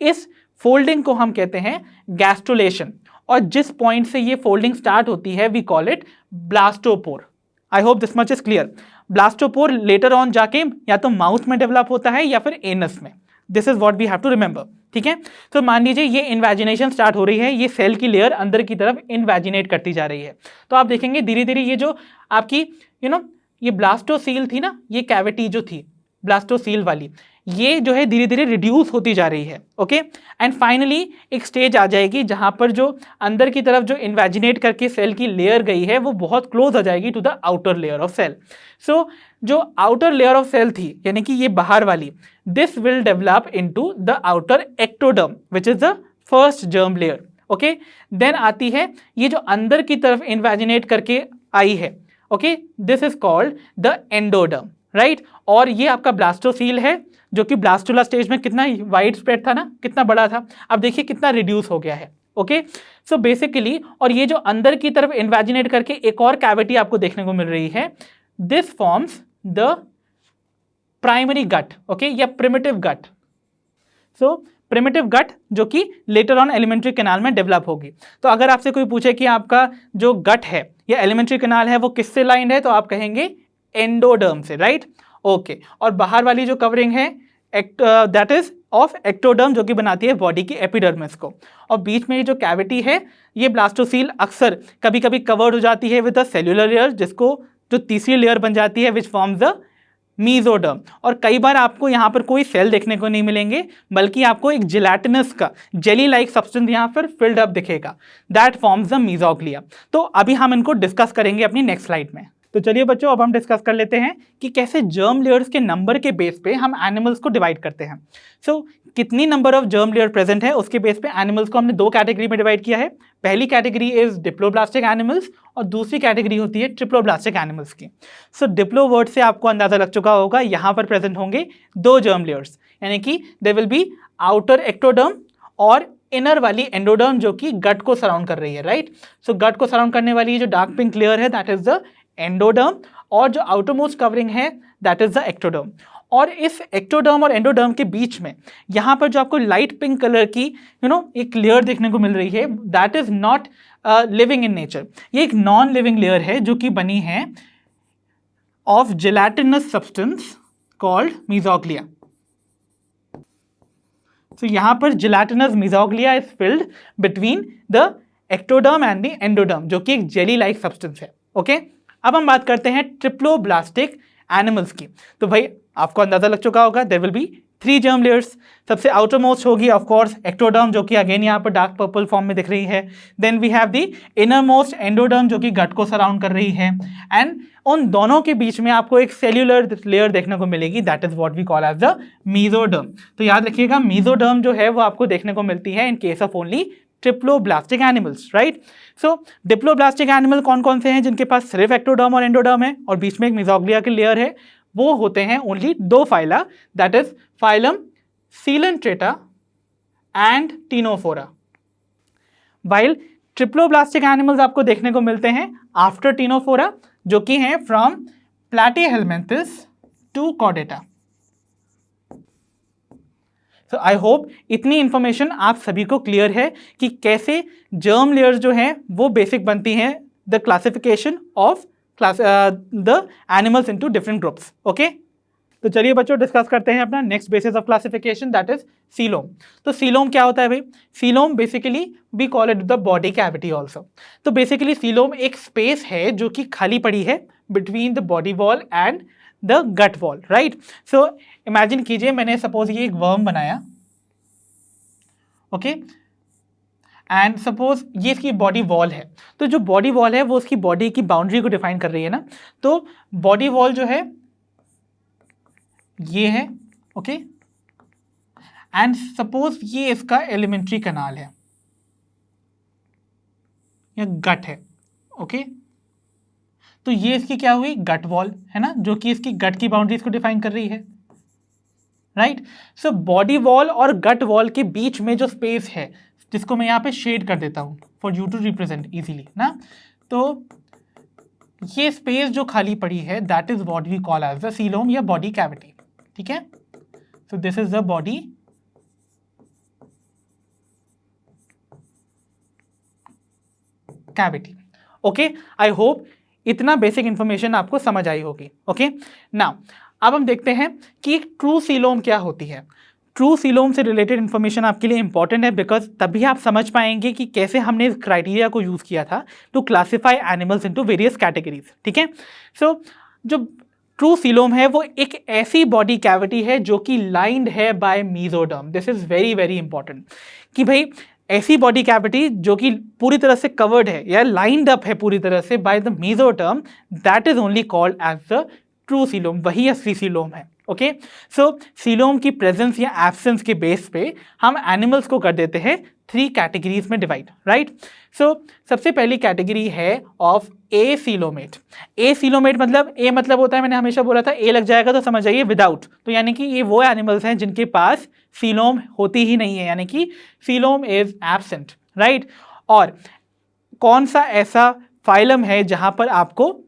इस फोल्डिंग को हम कहते हैं गैस्ट्रुलेशन, और जिस पॉइंट से ये फोल्डिंग स्टार्ट होती है we call it blastopore. I hope this much is clear. Blastopore later on जाके या तो माउथ में डेवलप होता है या फिर एनस में। This is what we have to remember. ठीक है, तो मान लीजिए ये इन्वेजिनेशन स्टार्ट हो रही है, ये सेल की लेयर अंदर की तरफ इन्वेजिनेट करती जा रही है। तो आप देखेंगे धीरे धीरे ये जो आपकी ये ब्लास्टोसील थी ना, ये कैविटी जो थी ब्लास्टोसील वाली, ये जो है धीरे धीरे रिड्यूस होती जा रही है। ओके, एंड फाइनली एक स्टेज आ जाएगी जहां पर जो अंदर की तरफ जो इन्वेजिनेट करके सेल की लेयर गई है वो बहुत क्लोज हो जाएगी to the outer layer of cell. So जो आउटर लेयर ऑफ सेल थी यानी कि ये बाहर वाली, this will develop into the outer ectoderm which is the first germ layer. Okay, then आती है ये जो अंदर की तरफ इन्वेजिनेट करके आई है, okay, this is called the endoderm, right. और ये आपका ब्लास्टोसील है जो कि ब्लास्टुला स्टेज में कितना वाइड स्प्रेड था ना, कितना बड़ा था, अब देखिए कितना रिड्यूस हो गया है। ओके, सो बेसिकली, और ये जो अंदर की तरफ इन्वेजिनेट करके एक और कैविटी आपको देखने को मिल रही है, this forms the primary gut, okay, या primitive gut. So primitive gut जो कि लेटर ऑन एलिमेंट्री कैनाल में डेवलप होगी। तो अगर आपसे कोई पूछे कि आपका जो गट है या एलिमेंट्री कैनाल है वो किससे लाइंड है, तो आप कहेंगे एंडोडर्म से, राइट। ओके, और बाहर वाली जो कवरिंग है दैट इज ऑफ एक्टोडर्म जो कि बनाती है बॉडी की एपिडर्मिस को, और बीच में ये जो कैविटी है ये ब्लास्टोसील अक्सर कभी कभी कवर्ड हो जाती है विद अ सेल्यूलर लेयर, जिसको जो तीसरी लेयर बन जाती है विच फॉर्म्स द मीजोडर्म। और कई बार आपको यहाँ पर कोई सेल देखने को नहीं मिलेंगे, बल्कि आपको एक जिलेटिनस का जेली लाइक सब्सटेंस यहाँ पर फिल्ड अप दिखेगा, दैट फॉर्म्स द मीजोग्लिया। तो अभी हम इनको डिस्कस करेंगे अपनी नेक्स्ट स्लाइड में। तो चलिए बच्चों, अब हम डिस्कस कर लेते हैं कि कैसे जर्म लेयर्स के नंबर के बेस पे हम एनिमल्स को डिवाइड करते हैं। सो कितनी number of germ layer present है उसके बेस पे एनिमल्स को हमने दो कैटेगरी में डिवाइड किया है। पहली कैटेगरी इज डिप्लोब्लास्टिक एनिमल्स और दूसरी कैटेगरी होती है ट्रिप्लोब्लास्टिक एनिमल्स की। सो डिप्लो वर्ड से आपको अंदाजा लग चुका होगा, यहाँ पर प्रेजेंट होंगे दो जर्म लेयर्स, यानी कि दे विल बी आउटर एक्टोडर्म और इनर वाली एंडोडर्म जो कि गट को सराउंड कर रही है, राइट। सो गट को सराउंड करने वाली ये जो डार्क पिंक लेयर है दैट इज द एंडोडर्म, और जो आउटरमोस्ट कवरिंग है दैट इज द एक्टोडर्म। और इस एक्टोडर्म और एंडोडर्म के बीच में यहाँ पर जो आपको लाइट पिंक कलर की एक लेयर देखने को मिल रही है that is not living in nature. ये एक नॉन लिविंग लेयर है जो कि बनी है of gelatinous substance called mesoglea. So यहाँ पर gelatinous mesoglea is filled between the ectoderm and the endoderm, जो कि एक जेली लाइक सब्सटेंस है। ओके, अब हम बात करते हैं ट्रिप्लोब्लास्टिक एनिमल्स की। तो भाई आपको अंदाजा लग चुका होगा there will be 3 germ layers. सबसे आउटरमोस्ट होगी ऑफ कोर्स एक्टोडर्म जो कि अगेन यहाँ पर डार्क पर्पल फॉर्म में दिख रही है। Then we have the innermost endoderm जो कि गट को सराउंड कर रही है, एंड उन दोनों के बीच में आपको एक सेल्यूलर लेयर देखने को मिलेगी that is what we call as the mesoderm. तो याद रखिएगा मीजोडर्म जो है वो आपको देखने को मिलती है in case of only triploblastic animals, right. So diploblastic animal कौन कौन से हैं जिनके पास सिर्फ एक्टोडर्म और एंडोडर्म है और बीच में एक मीजोग्लिया की लेयर है? वो होते हैं only 2 phyla that is phylum Coelenterata and Ctenophora. While triploblastic animals आपको देखने को मिलते हैं आफ्टर टीनोफोरा जो कि हैं from platyhelminthes to chordata. So I hope इतनी इंफॉर्मेशन आप सभी को क्लियर है कि कैसे जर्म लेयर्स जो हैं वो बेसिक बनती हैं the classification of the animals into different groups. Okay, तो चलिए बच्चों डिस्कस करते हैं अपना next basis of classification that is coelom. तो सीलोम क्या होता है भाई? Coelom basically we call it the body cavity also. तो बेसिकली सीलोम एक स्पेस है जो कि खाली पड़ी है between the body wall and the gut wall, right. So imagine कीजिए मैंने सपोज ये एक वर्म बनाया, ओके, एंड सपोज ये इसकी बॉडी वॉल है। तो जो बॉडी वॉल है वो उसकी बॉडी की बाउंड्री को डिफाइन कर रही है ना। तो बॉडी वॉल जो है ये है, ओके, एंड सपोज ये इसका एलिमेंट्री कनाल है या गट है, ओके। तो ये इसकी क्या हुई? गट वॉल है ना, जो कि इसकी गट की बाउंड्रीज को डिफाइन कर रही है, राइट। सो बॉडी वॉल और गट वॉल के बीच में जो स्पेस है जिसको मैं यहाँ पे शेड कर देता हूँ for you to represent easily ना, तो ये स्पेस जो खाली पड़ी है that is what we call as the coelom या बॉडी कैविटी, ठीक है। So this is the body cavity. Okay, I hope इतना बेसिक इंफॉर्मेशन आपको समझ आई होगी। ओके, नाउ अब हम देखते हैं कि ट्रू सीलोम क्या होती है। ट्रू सीलोम से रिलेटेड इन्फॉर्मेशन आपके लिए इंपॉर्टेंट है बिकॉज तभी आप समझ पाएंगे कि कैसे हमने इस क्राइटेरिया को यूज़ किया था to classify animals into various categories, ठीक है। सो जो ट्रू सीलोम है वो एक ऐसी बॉडी कैविटी है जो कि लाइंड है by mesoderm. This is very very important कि भाई ऐसी बॉडी कैविटी जो कि पूरी तरह से कवर्ड है या लाइंड अप है पूरी तरह से by the mesoderm, that is only called as the true coelom, वही असली सीलोम है। ओके, सो सीलोम की प्रेजेंस या एब्सेंस के बेस पे हम एनिमल्स को कर देते हैं 3 कैटेगरीज में डिवाइड, राइट। सो सबसे पहली कैटेगरी है of A coelomate. A coelomate मतलब ए मतलब होता है, मैंने हमेशा बोला था ए लग जाएगा तो समझ जाइए विदाउट, तो यानी कि ये वो एनिमल्स हैं जिनके पास सीलोम होती ही नहीं है, यानी कि सीलोम इज एब्सेंट, राइट। और कौन सा ऐसा फाइलम है जहां पर आपको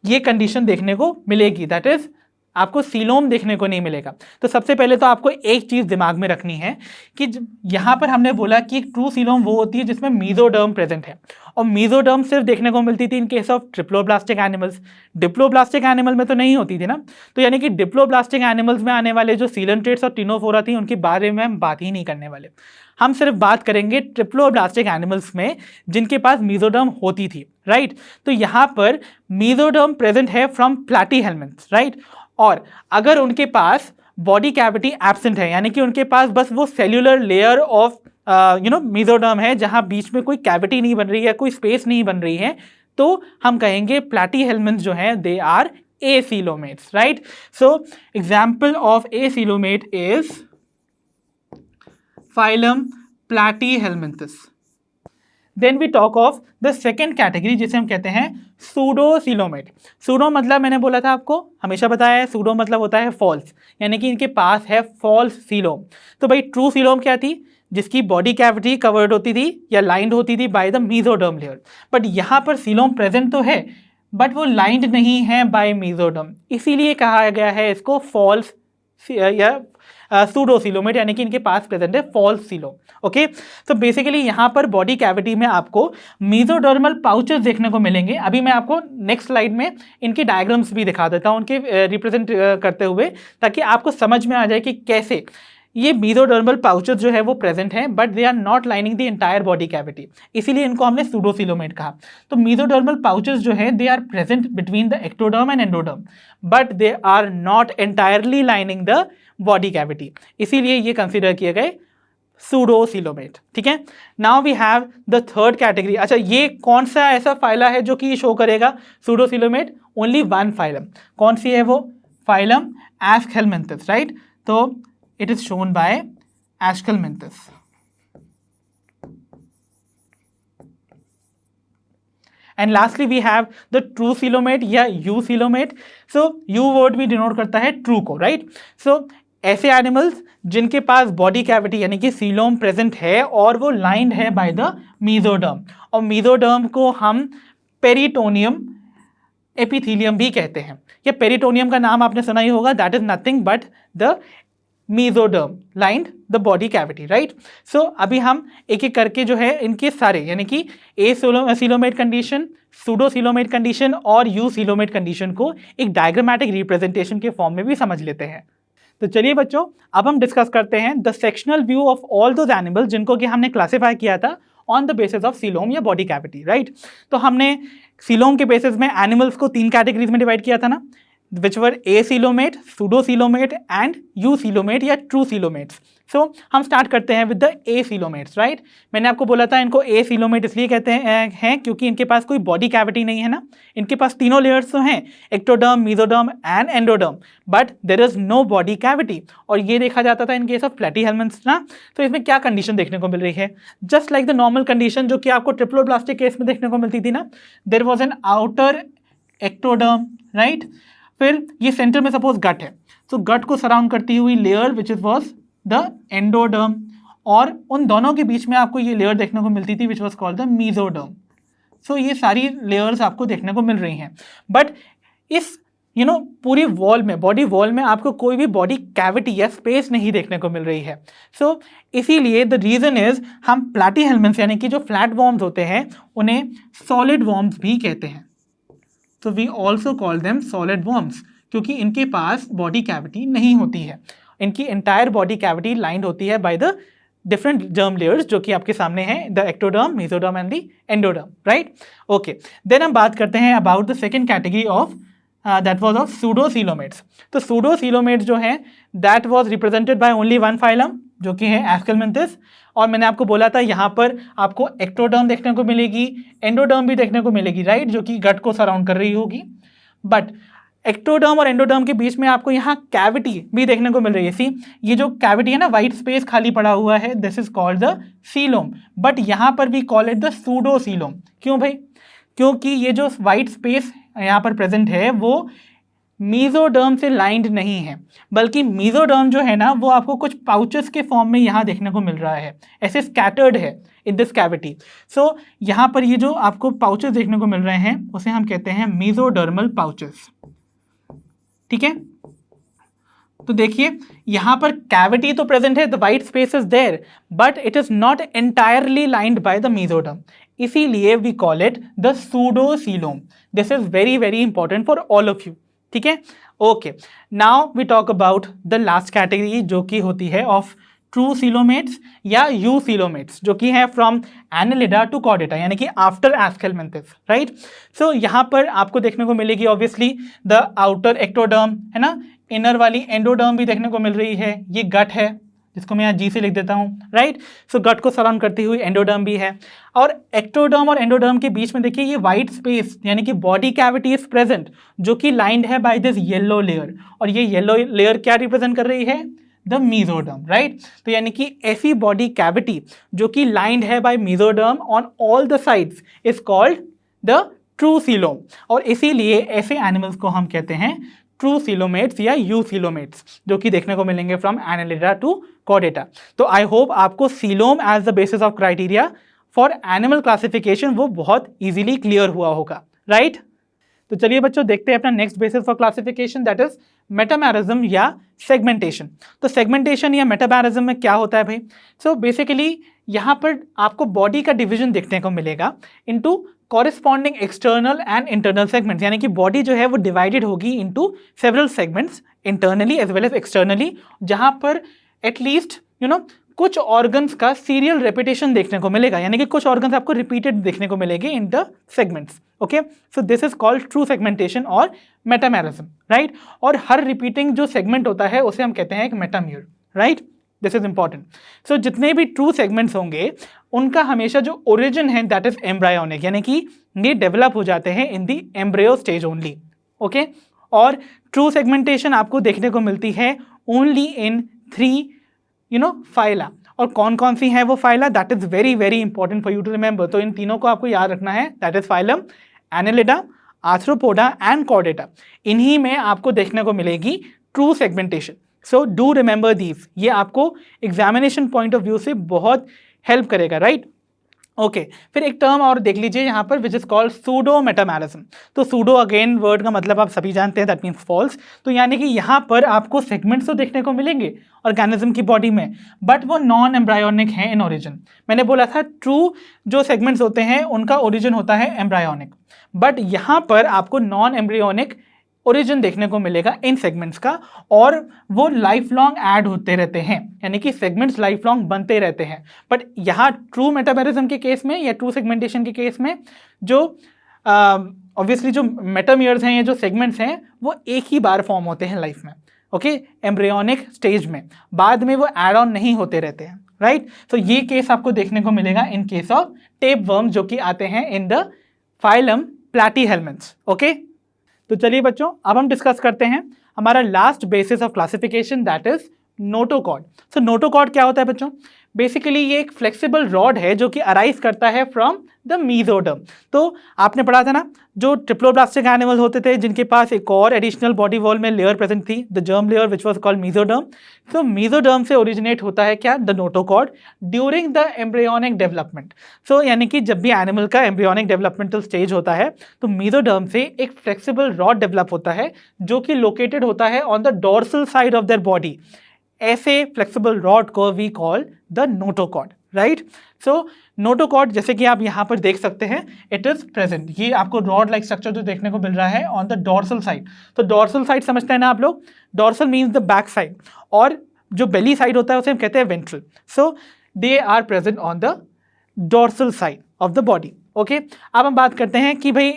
ये कंडीशन देखने को मिलेगी, दैट इज आपको सीलोम देखने को नहीं मिलेगा। तो सबसे पहले तो आपको एक चीज दिमाग में रखनी है कि यहां पर हमने बोला कि एक ट्रू सीलोम वो होती है जिसमें मीजोडर्म प्रेजेंट है, और मीजोडर्म सिर्फ देखने को मिलती थी इन case of triploblastic animals. Diploblastic animal में तो नहीं होती थी ना, तो यानी कि डिप्लोब्लास्टिक एनिमल्स में आने वाले जो सीलेंट्रेट्स और टीनोफोरा थी उनके बारे में हम बात ही नहीं करने वाले। हम सिर्फ बात करेंगे ट्रिप्लोब्लास्टिक एनिमल्स में जिनके पास मीजोडर्म होती थी, राइट। तो यहाँ पर मीजोडर्म प्रेजेंट है फ्रॉम प्लैटीहेलमिन्थ्स, राइट। और अगर उनके पास बॉडी कैविटी एब्सेंट है, यानी कि उनके पास बस वो सेल्यूलर लेयर ऑफ मीजोडर्म है जहां बीच में कोई कैविटी नहीं बन रही है, कोई स्पेस नहीं बन रही है, तो हम कहेंगे प्लैटीहेलमिन्थ्स जो हैं they are acoelomates, right. So example of acoelomate is phylum platyhelminthes. Then we talk of the second category जिसे हम कहते हैं सूडो सीलोमेट। सूडो मतलब मैंने बोला था आपको, हमेशा बताया है, सूडो मतलब होता है फॉल्स, यानी कि इनके पास है फॉल्स सीलोम। तो भाई ट्रू सीलोम क्या थी? जिसकी बॉडी कैविटी कवर्ड होती थी या लाइंड होती थी bye the mesoderm layer. But यहाँ पर सीलोम प्रेजेंट तो है बट वो लाइंड नहीं है बाय मेसोडर्म, इसीलिए कहा गया है इसको फॉल्स या सूडोसीलोमेट, यानी कि इनके पास प्रेजेंट है फॉल्स सीलोम। ओके, तो बेसिकली यहाँ पर बॉडी कैविटी में आपको मेसोडर्मल पाउचेस देखने को मिलेंगे। अभी मैं आपको नेक्स्ट स्लाइड में इनके डायग्राम्स भी दिखा देता हूँ उनके रिप्रेजेंट करते हुए, ताकि आपको समझ में आ जाए कि कैसे ये मेसोडर्मल पाउचेस जो है वो प्रेजेंट हैं but they are not lining the entire body cavity, इसीलिए इनको हमने सूडोसीलोमेट कहा। तो मेसोडर्मल पाउचेस जो है they are present between the ectoderm and endoderm but they are not entirely lining the body cavity, इसीलिए ये कंसिडर किए गए सूडोसीलोमेट। ठीक है, now we have the third category. अच्छा, ये कौन सा ऐसा फाइला है जो कि शो करेगा सूडोसीलोमेट? Only one phylum. कौन सी है वो? Phylum Aschelminthes, right? तो it is shown by Aschelmanthus. And lastly we have the true coelomate या eucoelomate. So U word भी डिनोट करता है ट्रू को, राइट? So ऐसे एनिमल्स जिनके पास बॉडी कैविटी यानी कि सीलोम प्रेजेंट है और वो लाइंड है बाय द मेसोडर्म, और मेसोडर्म को हम पेरिटोनियम एपिथेलियम भी कहते हैं। या पेरिटोनियम का नाम आपने सुना ही होगा, that is nothing but the mesoderm lined the body cavity, right? So अभी हम एक एक करके जो है इनके सारे यानी कि एसीलोमेट कंडीशन, सूडोसीलोमेट कंडीशन और यूसीलोमेट कंडीशन को एक डायग्रामेटिक रिप्रेजेंटेशन के फॉर्म में भी समझ लेते हैं। तो चलिए बच्चों, अब हम डिस्कस करते हैं the sectional view of all those animals जिनको कि हमने क्लासिफाई किया था on the basis of coelom या बॉडी कैविटी, राइट? तो हमने सीलोम के बेसिस में एनिमल्स को 3 कैटेगरीज में डिवाइड किया था ना, which were acoelomate, pseudocoelomate and eucoelomate या true coelomates. So हम स्टार्ट करते हैं with the acoelomates, right? मैंने आपको बोला था इनको acoelomate इसलिए कहते हैं क्योंकि इनके पास कोई बॉडी कैविटी नहीं है ना, इनके पास तीनों लेयर्स तो हैं, ectoderm, mesoderm and endoderm, but there is no body cavity. और ये देखा जाता था इन केस ऑफ प्लेटीहेल्मिन्थ्स ना। तो इसमें क्या कंडीशन देखने को मिल रही है? Just like the normal condition जो कि आपको ट्रिप्लोब्लास्टिक केस में देखने को मिलती थी ना, there was an outer ectoderm, right? फिर ये सेंटर में सपोज गट है, तो गट को सराउंड करती हुई layer which is was the endoderm, और उन दोनों के बीच में आपको ये लेयर देखने को मिलती थी which was called the mesoderm. So ये सारी लेयर्स आपको देखने को मिल रही हैं, बट इस पूरी वॉल में, बॉडी वॉल में आपको कोई भी बॉडी कैविटी या स्पेस नहीं देखने को मिल रही है। सो इसीलिए द रीजन इज हम प्लैटीहेल्मिन्थ्स यानी कि जो फ्लैट वॉर्म्स होते हैं उन्हें सॉलिड वॉर्म्स भी कहते हैं। तो we also call them solid worms, क्योंकि इनके पास बॉडी कैविटी नहीं होती है, इनकी एंटायर बॉडी कैविटी लाइंड होती है by the different germ layers जो कि आपके सामने हैं, the ectoderm, mesoderm and the endoderm, right? Okay, then हम बात करते हैं about the second category of that was of pseudocoelomates. तो सूडोसीलोमेट्स जो है that was represented by only one phylum जो कि है एस्केलमेंथिस, और मैंने आपको बोला था यहाँ पर आपको एक्टोडर्म देखने को मिलेगी, एंडोडर्म भी देखने को मिलेगी, राइट? जो कि गट को सराउंड कर रही होगी, बट एक्टोडर्म और एंडोडर्म के बीच में आपको यहाँ कैविटी भी देखने को मिल रही है। सी, ये जो कैविटी है ना, वाइट स्पेस खाली पड़ा हुआ है, this is called the coelom, but यहाँ पर भी कॉल इट द सूडोसीलोम। क्यों भाई? क्योंकि ये जो वाइट स्पेस यहाँ पर प्रेजेंट है वो मेसोडर्म से लाइंड नहीं है, बल्कि मेसोडर्म जो है ना वो आपको कुछ पाउचेस के फॉर्म में यहाँ देखने को मिल रहा है, ऐसे स्कैटर्ड है इन दिस कैविटी। सो यहाँ पर ये जो आपको पाउचेस देखने को मिल रहे हैं उसे हम कहते हैं मेसोडर्मल पाउचेस, ठीक है? तो देखिए यहाँ पर कैविटी तो प्रेजेंट है, the white space is there, but it is not entirely lined by the mesoderm, इसीलिए we call it the pseudocoelom. This is very very important for all of you, ठीक है? Okay, now we talk about the last category जो कि होती है of true coelomates या यूसीलोमेट्स, जो कि है फ्रॉम एनालिडा टू कॉर्डेटा, यानी कि आफ्टर एस्केलमेंथिस, राइट? सो यहाँ पर आपको देखने को मिलेगी ऑब्वियसली द आउटर एक्टोडर्म, है ना, इनर वाली एंडोडर्म भी देखने को मिल रही है, ये गट है जिसको मैं यहाँ जी से लिख देता हूँ, राइट? सो गट को सराउंड करती हुई एंडोडर्म भी है, और एक्टोडर्म और एंडोडर्म के बीच में देखिए ये वाइट स्पेस यानी कि बॉडी कैविटी इज प्रेजेंट जो कि लाइंड है बाय दिस येलो लेयर, और ये येलो लेयर क्या रिप्रेजेंट कर रही है? The mesoderm, right? तो यानी कि ऐसी बॉडी कैविटी जो कि लाइंड है bye mesoderm on all the sides is called the true coelom, और इसीलिए ऐसे एनिमल्स को हम कहते हैं ट्रू सीलोमेट्स या यू सीलोमेट्स, जो कि देखने को मिलेंगे फ्रॉम एनालिडा टू कॉर्डेटा। तो आई होप आपको coelom as the basis of criteria for animal classification वो बहुत इजीली क्लियर हुआ होगा, राइट? तो चलिए बच्चों देखते हैं अपना next basis for classification, that is metamerism या सेगमेंटेशन। तो सेगमेंटेशन या मेटामेरिज्म में क्या होता है भाई? सो बेसिकली यहाँ पर आपको बॉडी का डिवीजन देखने को मिलेगा into corresponding external and internal segments, यानी कि बॉडी जो है वो डिवाइडेड होगी into several segments internally as well as externally, जहाँ पर एटलीस्ट कुछ ऑर्गन्स का सीरियल रेपिटेशन देखने को मिलेगा, यानी कि कुछ ऑर्गन्स आपको रिपीटेड देखने को मिलेंगे in the segments. Okay, so this is called true segmentation और मेटामेरिज्म, राइट? और हर रिपीटिंग जो सेगमेंट होता है उसे हम कहते हैं एक metamere, right? This is important. So जितने भी ट्रू सेगमेंट्स होंगे उनका हमेशा जो ओरिजिन है दैट इज एम्ब्रायोनिक, यानी कि ये डेवलप हो जाते हैं in the embryo stage only. Okay, और ट्रू सेगमेंटेशन आपको देखने को मिलती है ओनली इन 3 फाइला। और कौन कौन सी है वो phyla? That is very very important for you to remember. तो इन तीनों को आपको याद रखना है, that is phylum, Annelida, Arthropoda and Chordata. इन्हीं में आपको देखने को मिलेगी true segmentation. So do remember these, ये आपको एग्जामिनेशन पॉइंट ऑफ व्यू से बहुत हेल्प करेगा, राइट? ओके, फिर एक टर्म और देख लीजिए यहाँ पर विच इज कॉल्ड सूडो मेटामेरिज्म। तो सूडो अगेन वर्ड का मतलब आप सभी जानते हैं, दैट मीन्स फॉल्स। तो यानी कि यहाँ पर आपको सेगमेंट्स तो देखने को मिलेंगे ऑर्गेनिज्म की बॉडी में, बट वो नॉन एम्ब्रायोनिक है इन ओरिजिन। मैंने बोला था ट्रू जो सेगमेंट्स होते हैं उनका ओरिजिन होता है एम्ब्रायोनिक, बट यहाँ पर आपको नॉन एम्ब्रियोनिक ओरिजिन देखने को मिलेगा इन सेगमेंट्स का, और वो लाइफ लॉन्ग ऐड होते रहते हैं, यानी कि सेगमेंट्स लाइफ लॉन्ग बनते रहते हैं। बट यहाँ ट्रू मेटामेरिज्म के केस में या ट्रू सेगमेंटेशन के केस में जो ऑब्वियसली जो मेटामियर्स हैं या जो सेगमेंट्स हैं वो एक ही बार फॉर्म होते हैं लाइफ में, ओके, एम्ब्रियोनिक स्टेज में, बाद में वो एड ऑन नहीं होते रहते हैं, राइट? तो ये केस आपको देखने को मिलेगा इन केस ऑफ टेप वर्म जो कि आते हैं इन द फाइलम प्लैटीहेल्मिन्थ्स। ओके, तो चलिए बच्चों अब हम डिस्कस करते हैं हमारा last basis of classification, that is notochord. So notochord क्या होता है बच्चों? बेसिकली ये एक फ्लेक्सिबल रॉड है जो कि अराइज करता है फ्रॉम द मीजोडर्म। तो आपने पढ़ा था ना, जो ट्रिप्लोब्लास्टिक एनिमल होते थे जिनके पास एक और एडिशनल बॉडी वॉल में लेयर प्रेजेंट थी, the germ layer which was called mesoderm. तो मीजोडर्म से ओरिजिनेट होता है क्या? The notochord during the embryonic development. So यानी कि जब भी एनिमल का एम्ब्रियोनिक डेवलपमेंटल स्टेज होता है तो मीजोडर्म से एक फ्लेक्सिबल रॉड डेवलप होता है जो कि लोकेटेड होता है on the dorsal side of their body. ऐसे फ्लेक्सिबल रॉड को we call the notochord, right? So notochord जैसे कि आप यहाँ पर देख सकते हैं, इट इज प्रेजेंट। ये आपको रॉड लाइक स्ट्रक्चर जो देखने को मिल रहा है ऑन द डोर्सल साइड। तो डोर्सल साइड समझते हैं ना आप लोग? Dorsal means the back side, और जो बेली साइड होता है उसे हम कहते हैं ventral. So they are present on the dorsal side of the body. Okay, अब हम बात करते हैं कि भाई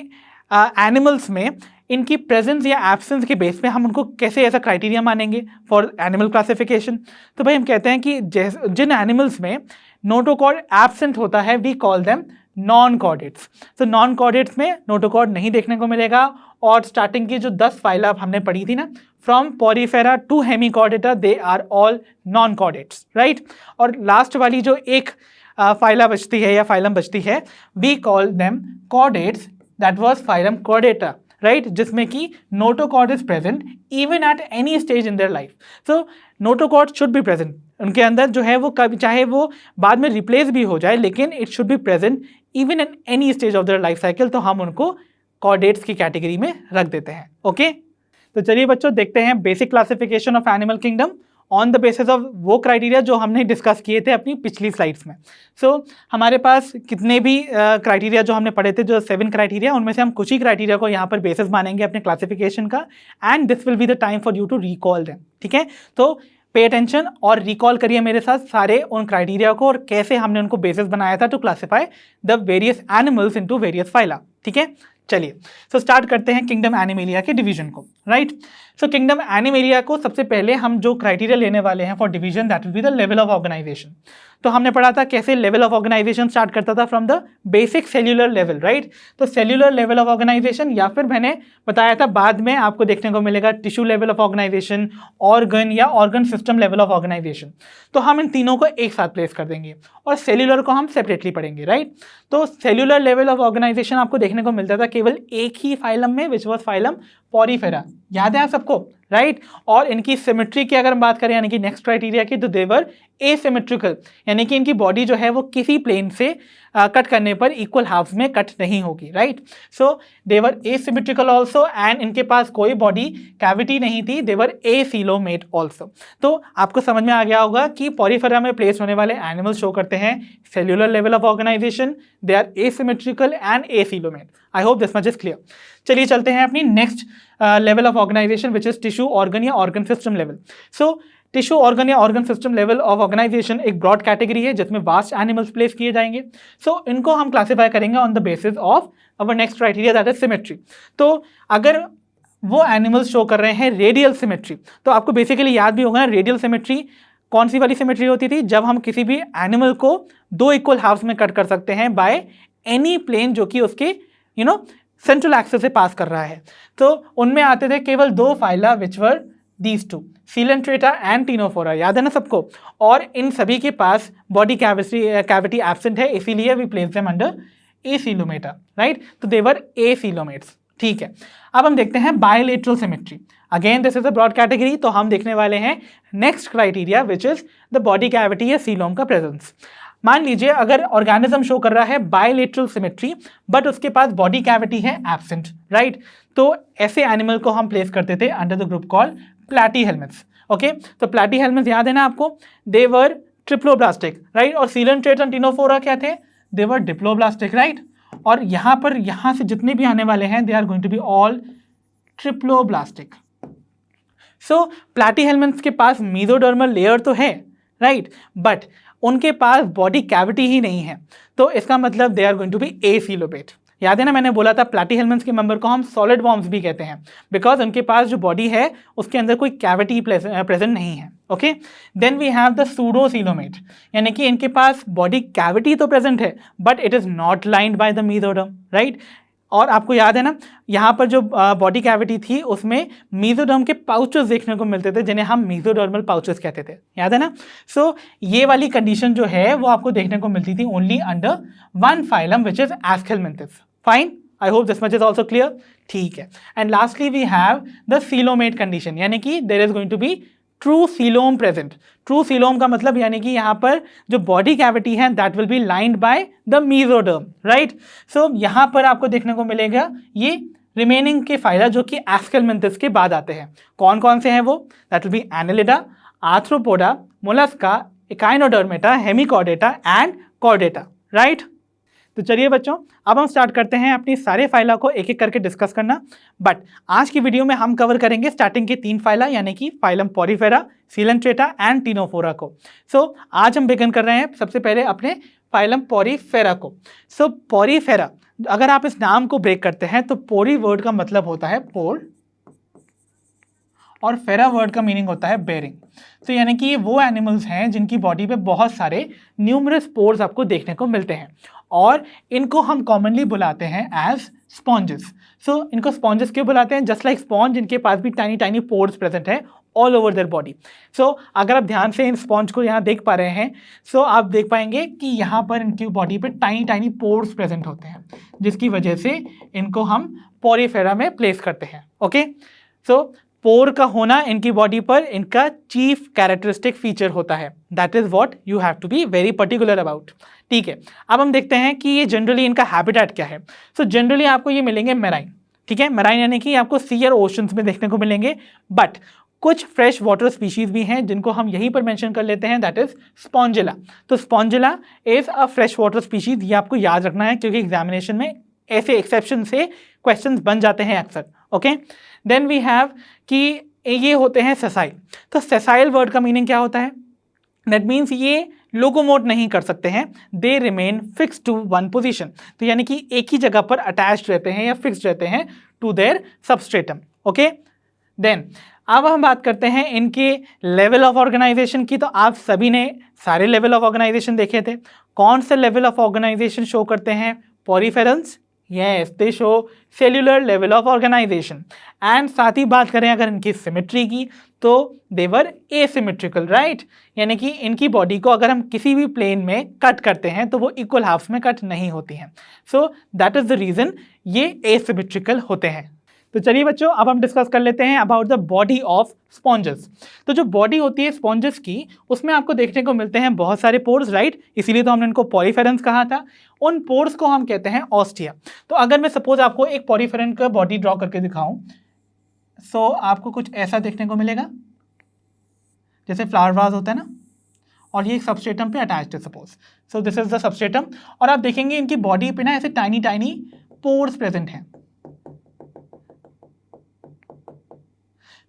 एनिमल्स में इनकी प्रेजेंस या एब्सेंस के बेस पे हम उनको कैसे ऐसा क्राइटेरिया मानेंगे फॉर एनिमल क्लासिफिकेशन। तो भाई हम कहते हैं कि जिन एनिमल्स में नोटोकॉर्ड एब्सेंट होता है we call them non chordates. तो नॉन कॉर्डेट्स में नोटोकॉर्ड नहीं देखने को मिलेगा, और स्टार्टिंग की जो 10 फाइला हमने पढ़ी थी ना, from Porifera to Hemichordata, they are all non chordates, right? और लास्ट वाली जो एक फाइला बचती है या फाइलम बचती है, we call them chordates, that was phylum Chordata, right? जिसमें कि notochord is present even at any stage in their life. So notochord should be present, उनके अंदर जो है वो कभी चाहे वो बाद में रिप्लेस भी हो जाए, लेकिन it should be present even in any stage of their life cycle. तो हम उनको कॉर्डेट्स की कैटेगरी में रख देते हैं। ओके, तो चलिए बच्चों देखते हैं basic classification of animal kingdom on the basis of वो क्राइटेरिया जो हमने डिस्कस किए थे अपनी पिछली स्लाइड्स में। सो हमारे पास कितने भी क्राइटेरिया जो हमने पढ़े थे, जो 7 क्राइटेरिया, उनमें से हम कुछ ही क्राइटेरिया को यहाँ पर बेसिस मानेंगे अपने क्लासिफिकेशन का, and this will be the time for you to recall them. ठीक है, तो पे अटेंशन और रिकॉल करिए मेरे साथ सारे उन क्राइटेरिया को और कैसे हमने उनको बेसिस बनाया था to classify the various animals into various phyla. ठीक है, चलिए सो स्टार्ट करते हैं किंगडम एनिमेलिया के डिवीजन को, राइट? सो किंगडम एनिमेलिया को सबसे पहले हम जो क्राइटेरिया लेने वाले हैं for division, that will be the level of organisation. तो हमने पढ़ा था कैसे लेवल ऑफ ऑर्गेनाइजेशन स्टार्ट करता था from the basic cellular level, right? तो सेल्यूलर लेवल ऑफ ऑर्गेनाइजेशन, या फिर मैंने बताया था बाद में आपको देखने को मिलेगा tissue level of organisation, organ या organ system level of organisation. तो हम इन तीनों को एक साथ प्लेस कर देंगे और सेल्यूलर को हम सेपरेटली पढ़ेंगे, राइट? तो सेल्यूलर लेवल ऑफ ऑर्गेनाइजेशन आपको देखने को मिलता था केवल एक ही फाइलम में, विच वॉज फाइलम पॉरीफेरा। याद है आप सबको, राइट? और इनकी सिमेट्री की अगर हम बात करें यानी कि नेक्स्ट क्राइटेरिया की, तो देवर एसिमेट्रिकल, यानी कि इनकी बॉडी जो है वो किसी प्लेन से कट करने पर इक्वल हाफ्स में कट नहीं होगी, right? So they are asymmetrical also, and इनके पास कोई बॉडी कैविटी नहीं थी, देवर एसीलोमेट ऑल्सो। तो आपको समझ में आ गया होगा कि पॉरीफेरा में प्लेस होने वाले एनिमल्स शो करते हैं cellular level of organisation, they are asymmetrical and acoelomate. I hope this much is clear. चलिए चलते हैं अपनी next level of organisation which is tissue organ या organ system level. So tissue organ या organ system level of organisation एक broad category है जिसमें vast animals place किए जाएंगे। सो इनको हम क्लासीफाई करेंगे on the basis of our next criteria that is symmetry. तो अगर वो एनिमल्स शो कर रहे हैं रेडियल सिमेट्री, तो आपको बेसिकली याद भी होगा ना, रेडियल सिमेट्री कौन सी वाली सिमेट्री होती थी? जब हम किसी भी एनिमल को दो इक्वल हाफ्स में कट कर सकते हैं बाय एनी प्लेन जो कि उसके सेंट्रल एक्सिस से पास कर रहा है। तो उनमें आते थे केवल दो phyla which were these two, Coelenterata and Ctenophora. याद है ना सबको? और इन सभी के पास बॉडी कैविटी एब्सेंट है, इसीलिए we place them under acoelomata, right? तो दे वर एसीलोमेट्स। ठीक है, अब हम देखते हैं bilateral symmetry. Again this is a broad category, तो हम देखने वाले हैं next criteria which is the body cavity या सीलोम का प्रेजेंस। मान लीजिए अगर ऑर्गेनिज्म शो कर रहा है बायलेटरल सिमेट्री बट उसके पास बॉडी कैविटी है एब्सेंट, राइट? तो ऐसे एनिमल को हम प्लेस करते थे under the group called platyhelminthes. Okay, तो प्लैटीहेल्मिन्थ्स याद है ना आपको? They were triploblastic, right? और सीलेंट्रेटा एंड टीनोफोरा क्या थे? They were diploblastic, right? और यहाँ से जितने भी आने वाले हैं they are going to be all triploblastic. So platyhelminthes के पास मेसोडर्मल लेयर तो है, राइट? बट उनके पास बॉडी कैविटी ही नहीं है, तो इसका मतलब they are going to be acoelomate. याद है ना, मैंने बोला था प्लैटीहेल्मिन्थ्स के मेंबर को हम सॉलिड वॉर्म्स भी कहते हैं बिकॉज उनके पास जो बॉडी है उसके अंदर कोई कैविटी प्रेजेंट नहीं है। Okay, then we have the pseudocoelomate, यानी कि इनके पास बॉडी कैविटी तो प्रेजेंट है but it is not lined by the mesoderm, right? और आपको याद है ना, यहाँ पर जो बॉडी कैविटी थी उसमें मेसोडर्म के पाउचेस देखने को मिलते थे जिन्हें हम मेसोडर्मल पाउचेस कहते थे। याद है ना? सो ये वाली कंडीशन जो है वो आपको देखने को मिलती थी only under one phylum which is aschelminthes. Fine, I hope this much is also clear. ठीक है, and lastly we have the coelomate condition, यानी कि there is going to be true coelom present. True coelom का मतलब यानी कि यहाँ पर जो बॉडी कैविटी है that will be lined by the mesoderm, right? So यहाँ पर आपको देखने को मिलेगा ये रिमेनिंग के फाइला जो कि एस्केलमेंथिस के बाद आते हैं। कौन कौन से हैं वो? That will B Annelida, arthropoda, Mollusca, echinodermata, Hemichordata and Chordata, right? तो चलिए बच्चों, अब हम स्टार्ट करते हैं अपनी सारे फाइला को एक एक करके डिस्कस करना। बट आज की वीडियो में हम कवर करेंगे स्टार्टिंग के तीन फाइला, यानी कि phylum Porifera, Coelenterata and Ctenophora को। सो आज हम बिगिन कर रहे हैं सबसे पहले अपने फाइलम पॉरीफेरा को। सो पॉरीफेरा, अगर आप इस नाम को ब्रेक करते हैं तो पोरी वर्ड का मतलब होता है पोर और फेरा वर्ड का मीनिंग होता है बेरिंग। तो यानी कि ये वो एनिमल्स हैं जिनकी बॉडी पे बहुत सारे न्यूमरस पोर्स आपको देखने को मिलते हैं और इनको हम कॉमनली बुलाते हैं एज स्पॉन्जेस। सो इनको स्पॉन्जेस क्यों बुलाते हैं? जस्ट लाइक स्पॉन्ज, इनके पास भी टाइनी टाइनी पोर्स प्रेजेंट है ऑल ओवर देयर बॉडी। सो अगर आप ध्यान से इन स्पॉन्ज को यहाँ देख पा रहे हैं, सो आप देख पाएंगे कि यहाँ पर इनकी बॉडी पे टाइनी टाइनी पोर्स प्रेजेंट होते हैं जिसकी वजह से इनको हम पॉरीफेरा में प्लेस करते हैं। ओके, सो पोर का होना इनकी बॉडी पर इनका चीफ कैरेक्टरिस्टिक फीचर होता है। That is what you have to be very particular about. ठीक है, अब हम देखते हैं कि ये जनरली इनका हैबिटेट क्या है। सो जनरली आपको ये मिलेंगे मैराइन। ठीक है, मैराइन यानी कि आपको सी और ओशंस में देखने को मिलेंगे, बट कुछ फ्रेश वाटर स्पीशीज भी हैं जिनको हम यहीं पर मेंशन कर लेते हैं, दैट इज स्पॉन्जिला। तो Spongilla is a fresh water species, ये आपको याद रखना है क्योंकि एग्जामिनेशन में ऐसे एक्सेप्शन से क्वेश्चंस बन जाते हैं अक्सर। ओके, देन वी हैव कि ये होते हैं सेसाइल। तो सेसाइल वर्ड का मीनिंग क्या होता है? दैट मीन्स ये लोकोमोट नहीं कर सकते हैं, they remain fix to one position. तो यानी कि एक ही जगह पर अटैच्ड रहते हैं या फिक्स रहते हैं to their substratum. Okay, then अब हम बात करते हैं इनके लेवल ऑफ ऑर्गेनाइजेशन की। तो आप सभी ने सारे लेवल ऑफ ऑर्गेनाइजेशन देखे थे। कौन से लेवल ऑफ ऑर्गेनाइजेशन शो करते हैं? Poriferans, yes, they show cellular level of organisation. And साथ ही बात करें अगर इनकी सिमेट्री की, तो देवर एसिमेट्रिकल, राइट, यानी कि इनकी बॉडी को अगर हम किसी भी प्लेन में कट करते हैं तो वो इक्वल हाफ्स में कट नहीं होती हैं। So that is the reason ये एसिमेट्रिकल होते हैं। तो चलिए बच्चों, अब हम डिस्कस कर लेते हैं about the body of sponges. तो जो बॉडी होती है स्पॉन्जेस की, उसमें आपको देखने को मिलते हैं बहुत सारे पोर्स, राइट, इसीलिए तो हमने इनको पॉलीफेरेंस कहा था। उन पोर्स को हम कहते हैं ऑस्टिया। तो अगर मैं सपोज आपको एक पॉलीफेरेन का बॉडी ड्रॉ करके दिखाऊं, सो आपको कुछ ऐसा देखने को मिलेगा, जैसे फ्लावर वाज होता है ना, और ये एक सबस्ट्रेटम पे अटैच्ड है suppose. So this is the substratum, और आप देखेंगे इनकी बॉडी पे ना ऐसे टाइनी टाइनी पोर्स प्रेजेंट हैं।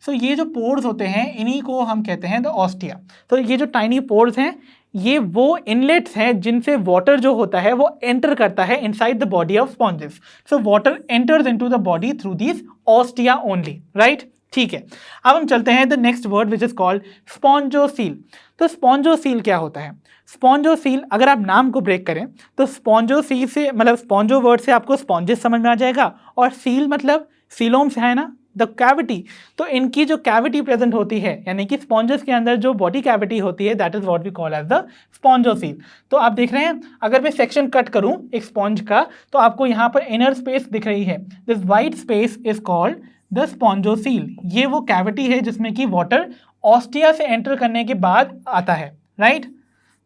सो ये जो पोर्स होते हैं इन्हीं को हम कहते हैं द ऑस्टिया। तो ये जो टाइनी पोर्स हैं ये वो इनलेट्स हैं जिनसे वाटर जो होता है वो एंटर करता है inside the body of sponges. So water enters into the body through this ostia only, right. ठीक है, अब हम चलते हैं the next word which is called spongocoel. तो स्पॉन्जोसील क्या होता है? स्पॉन्जोसील, अगर आप नाम को ब्रेक करें तो स्पॉन्जोसील से मतलब स्पॉन्जो वर्ड से आपको स्पॉन्जेस समझ में आ जाएगा, और सील मतलब सीलोम्स है ना, द कैविटी। तो इनकी जो कैविटी प्रेजेंट होती है, यानी कि स्पॉन्जेस के अंदर जो बॉडी कैविटी होती है, that is what we call as the spongocoel. तो आप देख रहे हैं, अगर मैं सेक्शन कट करूं एक स्पॉन्ज का, तो आपको यहाँ पर इनर स्पेस दिख रही है, this white space is called the spongocoel. ये वो कैविटी है जिसमें कि वाटर ऑस्टिया से एंटर करने के बाद आता है, right.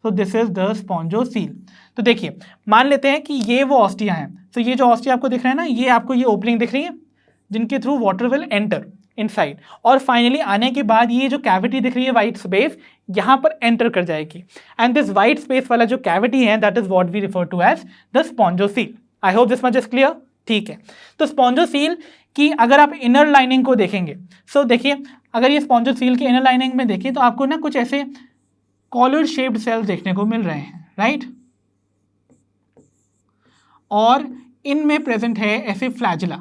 So this is the spongocoel. तो देखिए, मान लेते हैं कि ये वो ऑस्टिया है। तो ये जो ऑस्टिया आपको दिख रहा है ना, ये आपको ये ओपनिंग दिख रही है जिनके through water will enter inside, और फाइनली आने के बाद ये जो कैविटी दिख रही है वाइट स्पेस, यहाँ पर एंटर कर जाएगी। एंड दिस वाइट स्पेस वाला जो कैविटी है that is what we refer to as the spongocoel. I hope this much is clear. ठीक है, तो स्पॉन्जोसील की अगर आप इनर लाइनिंग को देखेंगे, सो देखिए, अगर ये स्पॉन्जोसील की इनर लाइनिंग में देखिए तो आपको ना कुछ ऐसे कॉलर शेप्ड सेल्स देखने को मिल रहे हैं, राइट, और इनमें प्रेजेंट है ऐसे फ्लैजिला।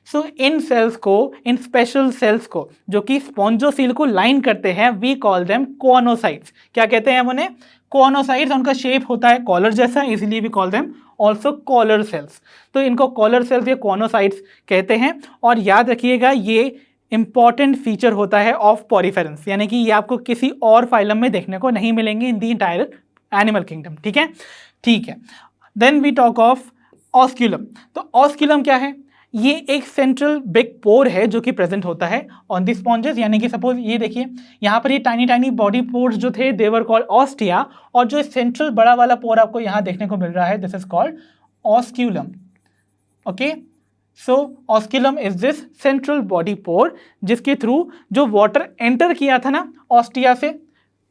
सो इन सेल्स को, इन स्पेशल सेल्स को जो कि स्पॉन्जोसील को लाइन करते हैं, वी कॉल देम कोनोसाइट्स। क्या कहते हैं हम उन्हें? कोनोसाइट्स। उनका शेप होता है कॉलर जैसा, इसीलिए we call them also collar cells. तो इनको कॉलर सेल्स या कोनोसाइट्स कहते हैं। और याद रखिएगा, ये इंपॉर्टेंट फीचर होता है ऑफ पॉलीफेरेंस, यानी कि ये आपको किसी और फाइलम में देखने को नहीं मिलेंगे in the entire animal kingdom. ठीक है, ठीक है। Then we talk of osculum. तो ऑस्क्यूलम क्या है? ये एक सेंट्रल बिग पोर है जो कि प्रेजेंट होता है ऑन द स्पॉन्जेस, यानी कि सपोज ये देखिए, यहाँ पर ये टाइनी टाइनी बॉडी पोर्स जो थे दे वर कॉल्ड ऑस्टिया, और जो सेंट्रल बड़ा वाला पोर आपको यहाँ देखने को मिल रहा है, this is called osculum. Okay, so osculum is this central body pore जिसके थ्रू जो वाटर एंटर किया था ना ऑस्टिया से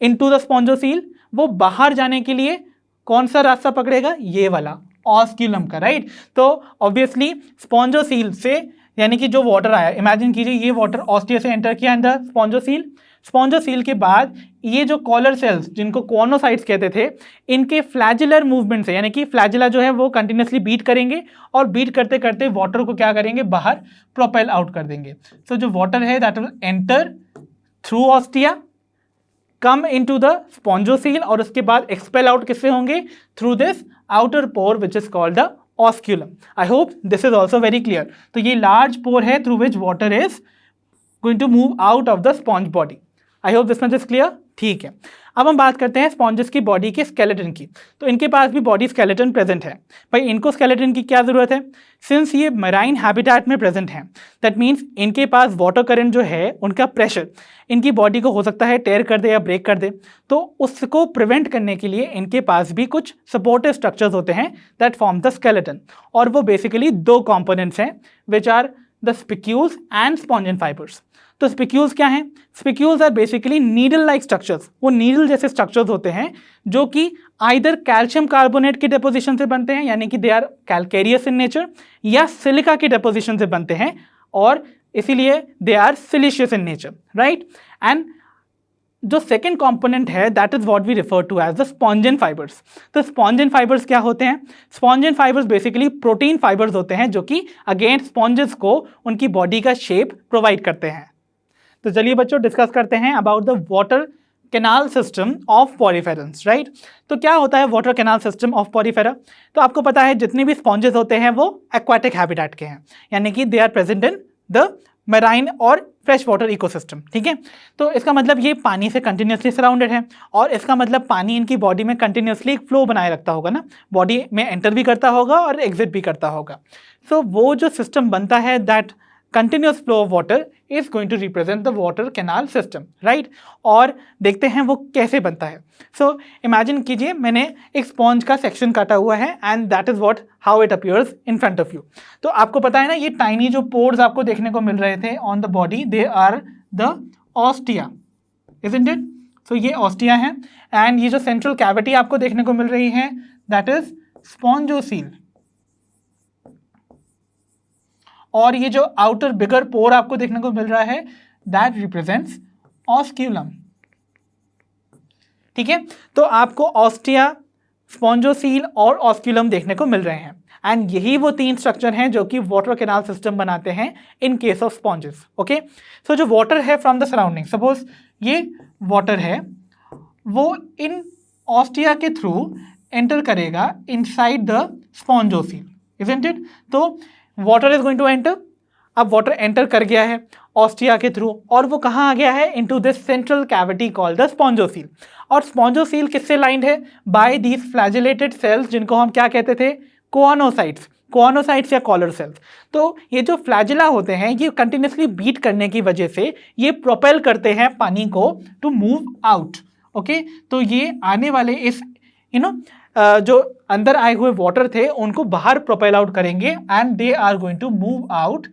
इनटू द स्पॉन्जोसील, वो बाहर जाने के लिए कौन सा रास्ता पकड़ेगा? ये वाला ऑस्क्यूलम का, राइट। तो ऑब्वियसली स्पॉन्जोसील से, यानी कि जो वाटर आया, इमेजिन कीजिए ये वाटर ऑस्टिया से एंटर किया इन द स्पॉन्जोसील। स्पॉन्जोसील के बाद ये जो कॉलर सेल्स जिनको कोनोसाइट्स कहते थे, इनके फ्लैजिलर मूवमेंट से, यानी कि फ्लैजिला जो है वो कंटिन्यूसली बीट करेंगे, और बीट करते करते वाटर को क्या करेंगे? बाहर प्रोपेल आउट कर देंगे। सो जो वाटर है that will enter through ostia, come into the spongocoel, और उसके बाद एक्सपेल आउट किससे होंगे? Through this outer pore which is called the osculum. I hope this is also very clear. तो ये लार्ज पोर है through which water is going to move out of the sponge body. I hope this much is clear. ठीक है, अब हम बात करते हैं स्पॉन्जेस की बॉडी के स्केलेटन की। तो इनके पास भी बॉडी स्केलेटन प्रेजेंट है। भाई इनको स्केलेटन की क्या ज़रूरत है? सिंस ये मराइन हैबिटेट में प्रेजेंट हैं, दैट मीन्स इनके पास वाटर करंट जो है, उनका प्रेशर इनकी बॉडी को हो सकता है टेयर कर दे या ब्रेक कर दे। तो उसको प्रिवेंट करने के लिए इनके पास भी कुछ सपोर्टिव स्ट्रक्चर्स होते हैं दैट फॉर्म द स्केलेटन, और वो बेसिकली दो कॉम्पोनेंट्स हैं which are the spicules and spongin fibres. तो स्पिक्यूल्स क्या हैं? Spicules are basically needle like structures. वो नीडल जैसे स्ट्रक्चर्स होते हैं जो कि आइदर कैल्शियम कार्बोनेट के डिपोजिशन से बनते हैं, यानी कि they are calcareous in nature, या सिलिका के डिपोजिशन से बनते हैं, और इसीलिए they are siliceous in nature, right. And जो सेकेंड कॉम्पोनेंट है that is what we refer to as the spongin fibres. तो स्पॉन्जिन फाइबर्स क्या होते हैं? Spongin fibres basically protein fibres होते हैं जो कि अगेन स्पॉन्जेस को उनकी बॉडी का शेप प्रोवाइड करते हैं। तो चलिए बच्चों डिस्कस करते हैं about the water canal system of poriferans, right. तो क्या होता है water canal system of porifera? तो आपको पता है जितने भी स्पॉन्जेस होते हैं वो एक्वाटिक हैबिटेट के हैं, यानी कि they are present in the marine और फ्रेश वाटर इकोसिस्टम, ठीक है। तो इसका मतलब ये पानी से कंटिन्यूसली सराउंडेड है, और इसका मतलब पानी इनकी बॉडी में कंटिन्यूसली एक फ्लो बनाए रखता होगा ना, बॉडी में एंटर भी करता होगा और एग्जिट भी करता होगा। सो वो जो सिस्टम बनता है that continuous flow of water is going to represent the water canal system, right. और देखते हैं वो कैसे बनता है। सो इमेजिन कीजिए मैंने एक स्पॉन्ज का सेक्शन काटा हुआ है and that is what how it appears in front of you. तो आपको पता है ना, ये टाइनी जो पोर्स आपको देखने को मिल रहे थे on the body, they are the ostia, isn't it? So ये ऑस्टिया है, एंड ये जो सेंट्रल कैविटी आपको देखने को मिल रही है दैट इज स्पॉन्जोसील, और ये जो आउटर बिगर पोर आपको देखने को मिल रहा है दैट रिप्रेजेंट्स ऑस्क्यूलम, ठीक है। तो आपको ऑस्टिया, स्पॉन्जोसील और ऑस्क्यूलम देखने को मिल रहे हैं, एंड यही वो तीन स्ट्रक्चर हैं जो कि वाटर कैनाल सिस्टम बनाते हैं in case of sponges, okay. So जो वाटर है फ्रॉम द सराउंडिंग, सपोज ये वाटर है, वो इन ऑस्टिया के थ्रू एंटर करेगा inside the spongocoel, isn't it? तो water is going to enter, अब वाटर एंटर कर गया है ऑस्टिया के थ्रू, और वो कहाँ आ गया है? Into this central cavity called the spongocoel. और स्पॉन्जोसील किससे लाइंड है? बाय दीज फ्लैजिलेटेड सेल्स, जिनको हम क्या कहते थे? कोआनोसाइट्स, कोआनोसाइट्स या कॉलर सेल्स। तो ये जो फ्लैजिला होते हैं ये कंटिन्यूसली बीट करने की वजह से ये प्रोपेल करते हैं पानी को टू मूव आउट, ओके। तो ये आने वाले इस जो अंदर आए हुए वाटर थे उनको बाहर प्रोपेल आउट करेंगे, and they are going to move out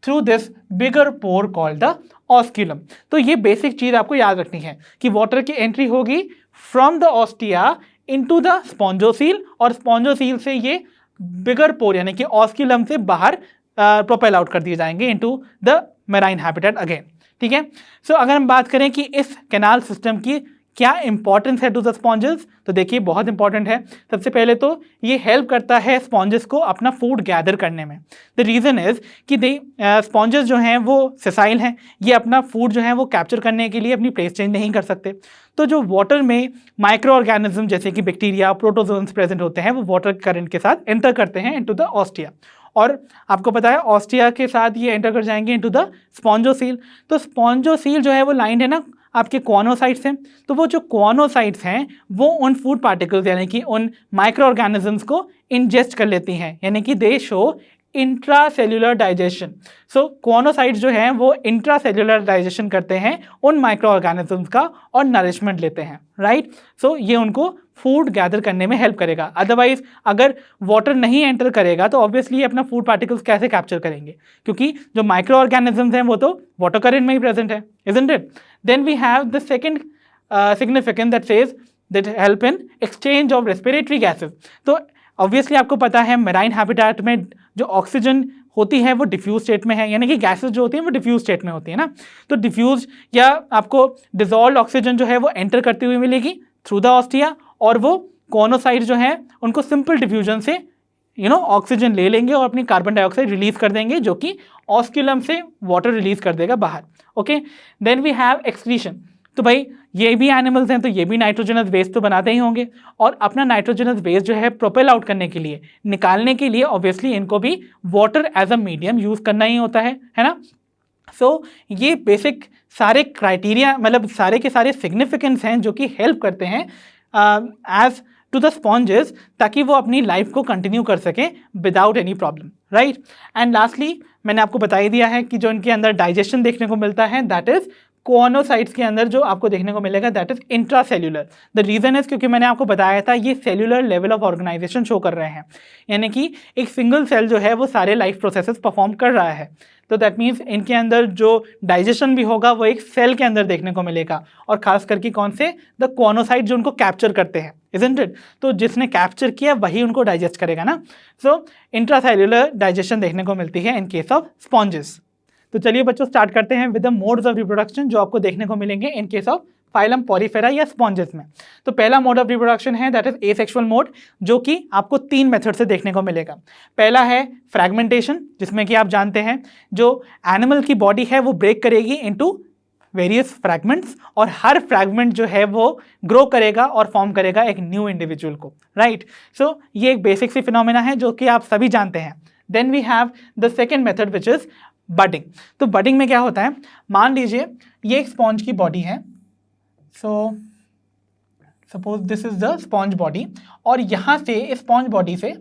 through this bigger pore called the osculum. तो ये बेसिक चीज आपको याद रखनी है कि वाटर की एंट्री होगी from the ostia into the spongocoel, और स्पॉन्जोसील से ये बिगर पोर यानी कि ऑस्क्यूलम से बाहर प्रोपेल आउट कर दिए जाएंगे into the marine habitat again, ठीक है। सो अगर हम बात करें कि इस कैनाल सिस्टम की क्या इंपॉर्टेंस है टू द स्पॉन्जेस, तो देखिए बहुत इंपॉर्टेंट है। सबसे पहले तो ये हेल्प करता है स्पॉन्जेस को अपना फूड गैदर करने में। द रीज़न इज कि स्पॉन्जेस जो हैं वो सेसाइल हैं, ये अपना फूड जो है वो कैप्चर करने के लिए अपनी प्लेस चेंज नहीं कर सकते। तो जो वाटर में माइक्रो ऑर्गेनिज्म जैसे कि बैक्टीरिया, प्रोटोजोन्स प्रेजेंट होते हैं, वो वाटर करंट के साथ एंटर करते हैं इनटू द ऑस्टिया, और आपको पता है ऑस्टिया के साथ ये एंटर कर जाएंगे इनटू द स्पॉन्जोसील। तो स्पॉन्जोसील जो है वो लाइंड है ना आपके कोआनोसाइट्स हैं, तो वो जो कोआनोसाइट्स हैं वो उन फूड पार्टिकल्स यानी कि उन माइक्रो ऑर्गेनिजम्स को इंजेस्ट कर लेती हैं, यानी कि दे शो इंट्रासेल्युलर डाइजेशन। सो कोआनोसाइट्स जो हैं वो इंट्रासेल्युलर डाइजेशन करते हैं उन माइक्रो ऑर्गेनिजम्स का और नरिशमेंट लेते हैं, राइट। सो ये उनको फूड गैदर करने में हेल्प करेगा। अदरवाइज अगर वाटर नहीं एंटर करेगा तो ऑब्वियसली अपना फूड पार्टिकल्स कैसे कैप्चर करेंगे, क्योंकि जो माइक्रो ऑर्गेनिजम्स हैं वो तो वाटर करंट में ही प्रेजेंट है, isn't it? Then we have the second significance that says that help in exchange of respiratory gases. तो ऑब्वियसली आपको पता है मैराइन हैबिटेट में जो ऑक्सीजन होती है वो डिफ्यूज स्टेट में है, यानी कि गैसेस जो होती हैं वो डिफ्यूज स्टेट में होती है ना। तो डिफ्यूज या आपको डिजॉल्व ऑक्सीजन जो है वो एंटर करती हुई मिलेगी थ्रू द ऑस्टिया, और वो कोआनोसाइट्स जो हैं उनको सिंपल डिफ्यूजन से ऑक्सीजन ले लेंगे और अपनी कार्बन डाइऑक्साइड रिलीज कर देंगे, जो कि ऑस्क्यूलम से वाटर रिलीज कर देगा बाहर, okay. Then we have excretion. तो भाई ये भी एनिमल्स हैं तो ये भी नाइट्रोजनस वेस्ट तो बनाते ही होंगे, और अपना नाइट्रोजनस वेस्ट जो है प्रोपेल आउट करने के लिए, निकालने के लिए ऑब्वियसली इनको भी water as a medium use करना ही होता है ना। सो ये बेसिक सारे क्राइटेरिया, मतलब सारे के सारे सिग्निफिकेंस हैं जो कि हेल्प करते हैं एज टू द स्पॉन्जेस, ताकि वो अपनी लाइफ को कंटिन्यू कर सकें without any problem, right. And lastly मैंने आपको बता ही दिया है कि जो इनके अंदर डाइजेशन देखने को मिलता है दैट इज कोआनोसाइट्स के अंदर जो आपको देखने को मिलेगा that is intracellular. The reason is क्योंकि मैंने आपको बताया था ये cellular level of organisation show कर रहे हैं, यानी कि एक सिंगल सेल जो है वो सारे लाइफ प्रोसेसेस परफॉर्म कर रहा है। तो दैट मीन्स इनके अंदर जो डाइजेशन भी होगा वो एक सेल के अंदर देखने को मिलेगा, और खास करके कौन से? द कोआनोसाइट जो उनको कैप्चर करते हैं, इजंट इट? तो जिसने कैप्चर किया वही उनको डाइजेस्ट करेगा ना। सो इंट्रासेल्युलर डाइजेशन देखने को मिलती है इन केस ऑफ स्पॉन्जेस। तो चलिए बच्चों स्टार्ट करते हैं with the modes of reproduction जो आपको देखने को मिलेंगे इन केस ऑफ फाइलम पॉरीफेरा या स्पॉन्जेस में। तो पहला मोड ऑफ रिप्रोडक्शन है दैट इज एसेक्सुअल मोड, जो कि आपको 3 मेथड से देखने को मिलेगा। पहला है फ्रैगमेंटेशन, जिसमें कि आप जानते हैं जो एनिमल की बॉडी है वो ब्रेक करेगी इनटू वेरियस फ्रैगमेंट्स, और हर फ्रैगमेंट जो है वो ग्रो करेगा और फॉर्म करेगा एक न्यू इंडिविजुअल को, राइट। सो ये एक बेसिक सी फिनोमेना है जो कि आप सभी जानते हैं। Then we have the second method which is budding. तो बडिंग में क्या होता है, मान लीजिए ये एक स्पॉन्ज की बॉडी है, so suppose this is the sponge body, और यहाँ से इस स्पॉन्ज बॉडी से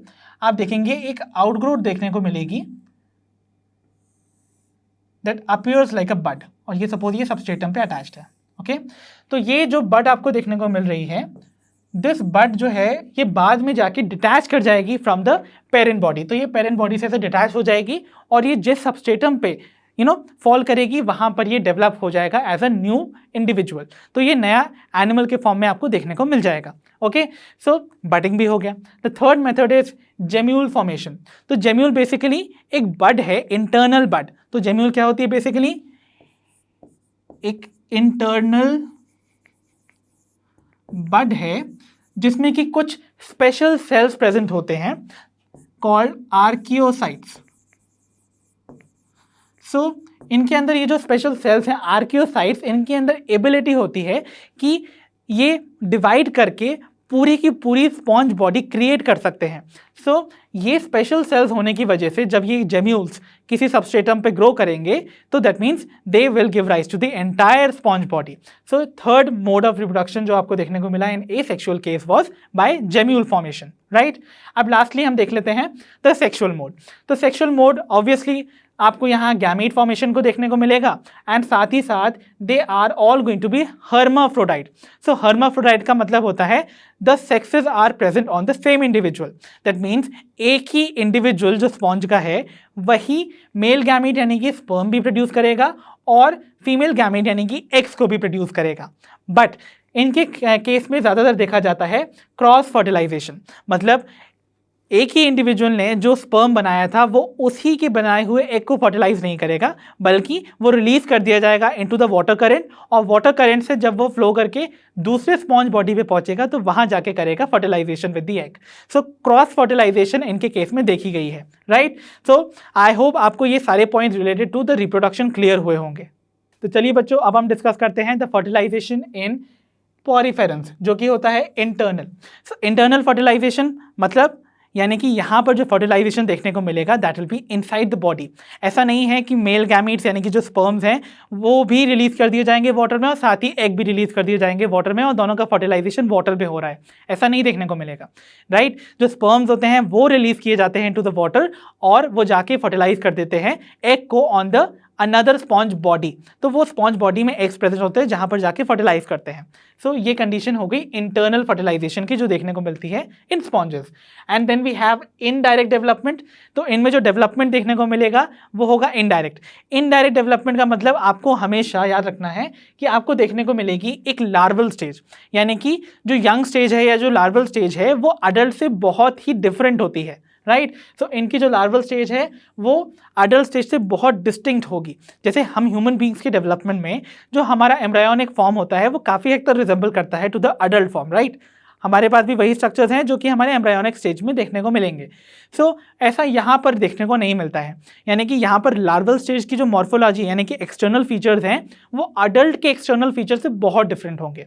आप देखेंगे एक आउटग्रोथ देखने को मिलेगी दैट अपीयर्स लाइक अ बड, और ये सपोज ये सबस्ट्रेटम पे अटैच्ड है, ओके। तो ये जो बड आपको देखने को मिल रही है, दिस बड जो है ये बाद में जाके डिटैच कर जाएगी फ्रॉम द पेरेंट बॉडी। तो ये पेरेंट बॉडी से डिटैच हो जाएगी और ये जिस सबस्ट्रेटम पे फॉल करेगी वहां पर ये डेवलप हो जाएगा एज अ न्यू इंडिविजुअल। तो ये नया एनिमल के फॉर्म में आपको देखने को मिल जाएगा, ओके। सो बडिंग भी हो गया। The third method is gemmule formation. तो जेम्यूल बेसिकली एक बड है, इंटरनल बड। तो जेम्यूल क्या होती है, बेसिकली एक इंटरनल बड है जिसमें कि कुछ स्पेशल सेल्स प्रेजेंट होते हैं कॉल्ड आर्कियोसाइट्स। सो इनके अंदर ये जो स्पेशल सेल्स हैं आर्कियोसाइट्स, इनके अंदर एबिलिटी होती है कि ये डिवाइड करके पूरी की पूरी स्पॉन्ज बॉडी क्रिएट कर सकते हैं। सो ये स्पेशल सेल्स होने की वजह से जब ये जेम्यूल्स किसी सबस्ट्रेटम पे ग्रो करेंगे तो that means they will give rise to the entire sponge body. So third mode of reproduction जो आपको देखने को मिला in asexual case was by gemmule formation, right. अब लास्टली हम देख लेते हैं द सेक्सुअल मोड। तो सेक्सुअल मोड ऑब्वियसली आपको यहाँ गैमीट फॉर्मेशन को देखने को मिलेगा एंड साथ ही साथ they are all going to be hermaphrodite. So hermaphrodite का मतलब होता है the sexes are present on the same individual. That means एक ही इंडिविजुअल जो स्पॉन्ज का है वही मेल गैमीट यानी कि स्पर्म भी प्रोड्यूस करेगा और फीमेल गैमीट यानी कि एग्स को भी प्रोड्यूस करेगा। बट इनके केस में ज़्यादातर देखा जाता है क्रॉस फर्टिलाइजेशन, मतलब एक ही इंडिविजुअल ने जो स्पर्म बनाया था वो उसी के बनाए हुए एग को फर्टिलाइज नहीं करेगा, बल्कि वो रिलीज कर दिया जाएगा इनटू द वाटर करंट, और वाटर करंट से जब वो फ्लो करके दूसरे स्पॉन्ज बॉडी पे पहुंचेगा तो वहां जाके करेगा fertilisation with the egg. So cross fertilisation इनके केस में देखी गई है, राइट। सो आई होप आपको ये सारे points related to the reproduction clear हुए होंगे। तो चलिए बच्चों, अब हम डिस्कस करते हैं द फर्टिलाइजेशन इन पॉरीफेरेंस, जो कि होता है इंटरनल। सो इंटरनल फर्टिलाइजेशन मतलब यानी कि यहाँ पर जो फर्टिलाइजेशन देखने को मिलेगा that will be inside the body. ऐसा नहीं है कि मेल गैमीट्स यानी कि जो स्पर्म्स हैं वो भी रिलीज कर दिए जाएंगे वाटर में और साथ ही एग भी रिलीज कर दिए जाएंगे वाटर में और दोनों का फर्टिलाइजेशन वाटर में हो रहा है, ऐसा नहीं देखने को मिलेगा, राइट। जो स्पर्म्स होते हैं वो रिलीज किए जाते हैं इनटू द वाटर और वो जाके फर्टिलाइज कर देते हैं एग को on the another sponge body. तो वो स्पॉन्ज बॉडी में एग्स प्रेजेंट होते हैं जहां पर जाके फर्टिलाइज करते हैं। सो ये कंडीशन हो गई इंटरनल फर्टिलाइजेशन की जो देखने को मिलती है in sponges. And then we have indirect development. तो इनमें जो डेवलपमेंट देखने को मिलेगा वो होगा इनडायरेक्ट। इनडायरेक्ट डेवलपमेंट का मतलब आपको हमेशा याद रखना है कि आपको देखने को मिलेगी एक लार्वल स्टेज, यानी कि जो यंग स्टेज है या जो लार्वल स्टेज है वो अडल्ट से बहुत ही डिफरेंट होती है, राइट। सो इनकी जो लार्वल स्टेज है वो अडल्ट स्टेज से बहुत डिस्टिंक्ट होगी। जैसे हम ह्यूमन बींग्स के डेवलपमेंट में जो हमारा एम्ब्रायोनिक फॉर्म होता है वो काफ़ी हद तक रिजेंबल करता है to the adult form, right. हमारे पास भी वही स्ट्रक्चर्स हैं जो कि हमारे एम्ब्रायोनिक स्टेज में देखने को मिलेंगे। सो ऐसा यहाँ पर देखने को नहीं मिलता है, यानी कि यहाँ पर लार्वल स्टेज की जो मॉर्फोलॉजी यानी कि एक्सटर्नल फीचर्स हैं वो अडल्ट के एक्सटर्नल फीचर से बहुत डिफरेंट होंगे,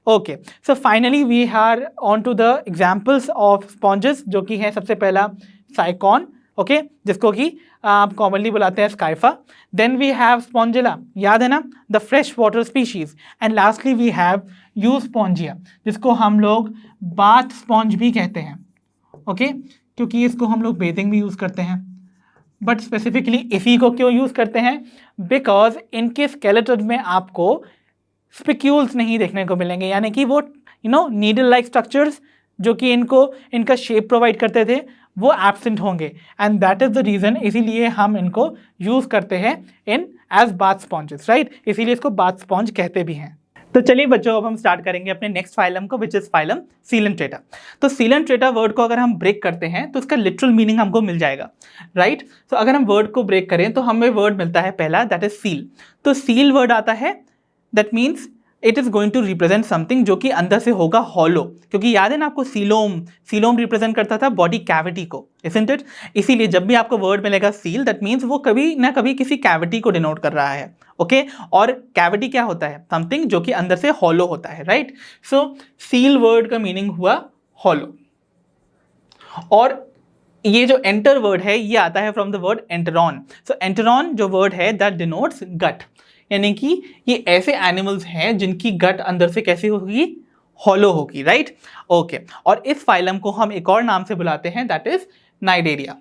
okay. So finally we are on to the examples of sponges, जो कि है सबसे पहला साइकॉन, ओके, जिसको कि आप कॉमनली बुलाते हैं Scypha. Then we have Spongilla, याद है ना, the fresh water species. And lastly we have Euspongia, जिसको हम लोग बाथ स्पॉन्ज भी कहते हैं, ओके, क्योंकि इसको हम लोग बेथिंग भी यूज़ करते हैं। बट स्पेसिफिकली इसी को क्यों यूज़ करते हैं? बिकॉज इनके स्केलेटन में आपको स्पिक्यूल्स नहीं देखने को मिलेंगे, यानी कि वो नीडल लाइक स्ट्रक्चर्स जो कि इनका शेप प्रोवाइड करते थे वो एब्सेंट होंगे। And that is the reason, इसीलिए हम इनको यूज़ करते हैं इन एज बाथ स्पॉन्जेस, राइट। इसीलिए इसको बाथ स्पॉन्ज कहते भी हैं। तो चलिए बच्चों, अब हम स्टार्ट करेंगे अपने नेक्स्ट फाइलम को, विच इज फाइलम सीलेंट्रेटा। तो सीलेंट्रेटा वर्ड को अगर हम ब्रेक करते हैं तो इसका लिटरल मीनिंग हमको मिल जाएगा, राइट। तो अगर हम वर्ड को ब्रेक करें तो हमें वर्ड मिलता है पहला, दैट इज सील। तो सील वर्ड आता है, that means it is going to represent something जो कि अंदर से होगा हॉलो, क्योंकि याद है ना आपको सीलोम रिप्रेजेंट करता था बॉडी कैविटी को, इजंट इट? इसीलिए जब भी आपको वर्ड मिलेगा सील, दैट मीन्स वो कभी ना कभी किसी कैविटी को डिनोट कर रहा है, ओके? और कैविटी क्या होता है? समथिंग जो कि अंदर से हॉलो होता है, राइट? सो सील वर्ड का मीनिंग हुआ हॉलो। और ये जो एंटर वर्ड है ये आता है फ्रॉम द वर्ड एंटरॉन। सो एंटरॉन जो वर्ड है दैट डिनोट्स गट, यानी कि ये ऐसे एनिमल्स हैं जिनकी गट अंदर से कैसी होगी? हॉलो होगी, राइट? ओके। और इस फाइलम को हम एक और नाम से बुलाते हैं, दैट इज नाइडेरिया।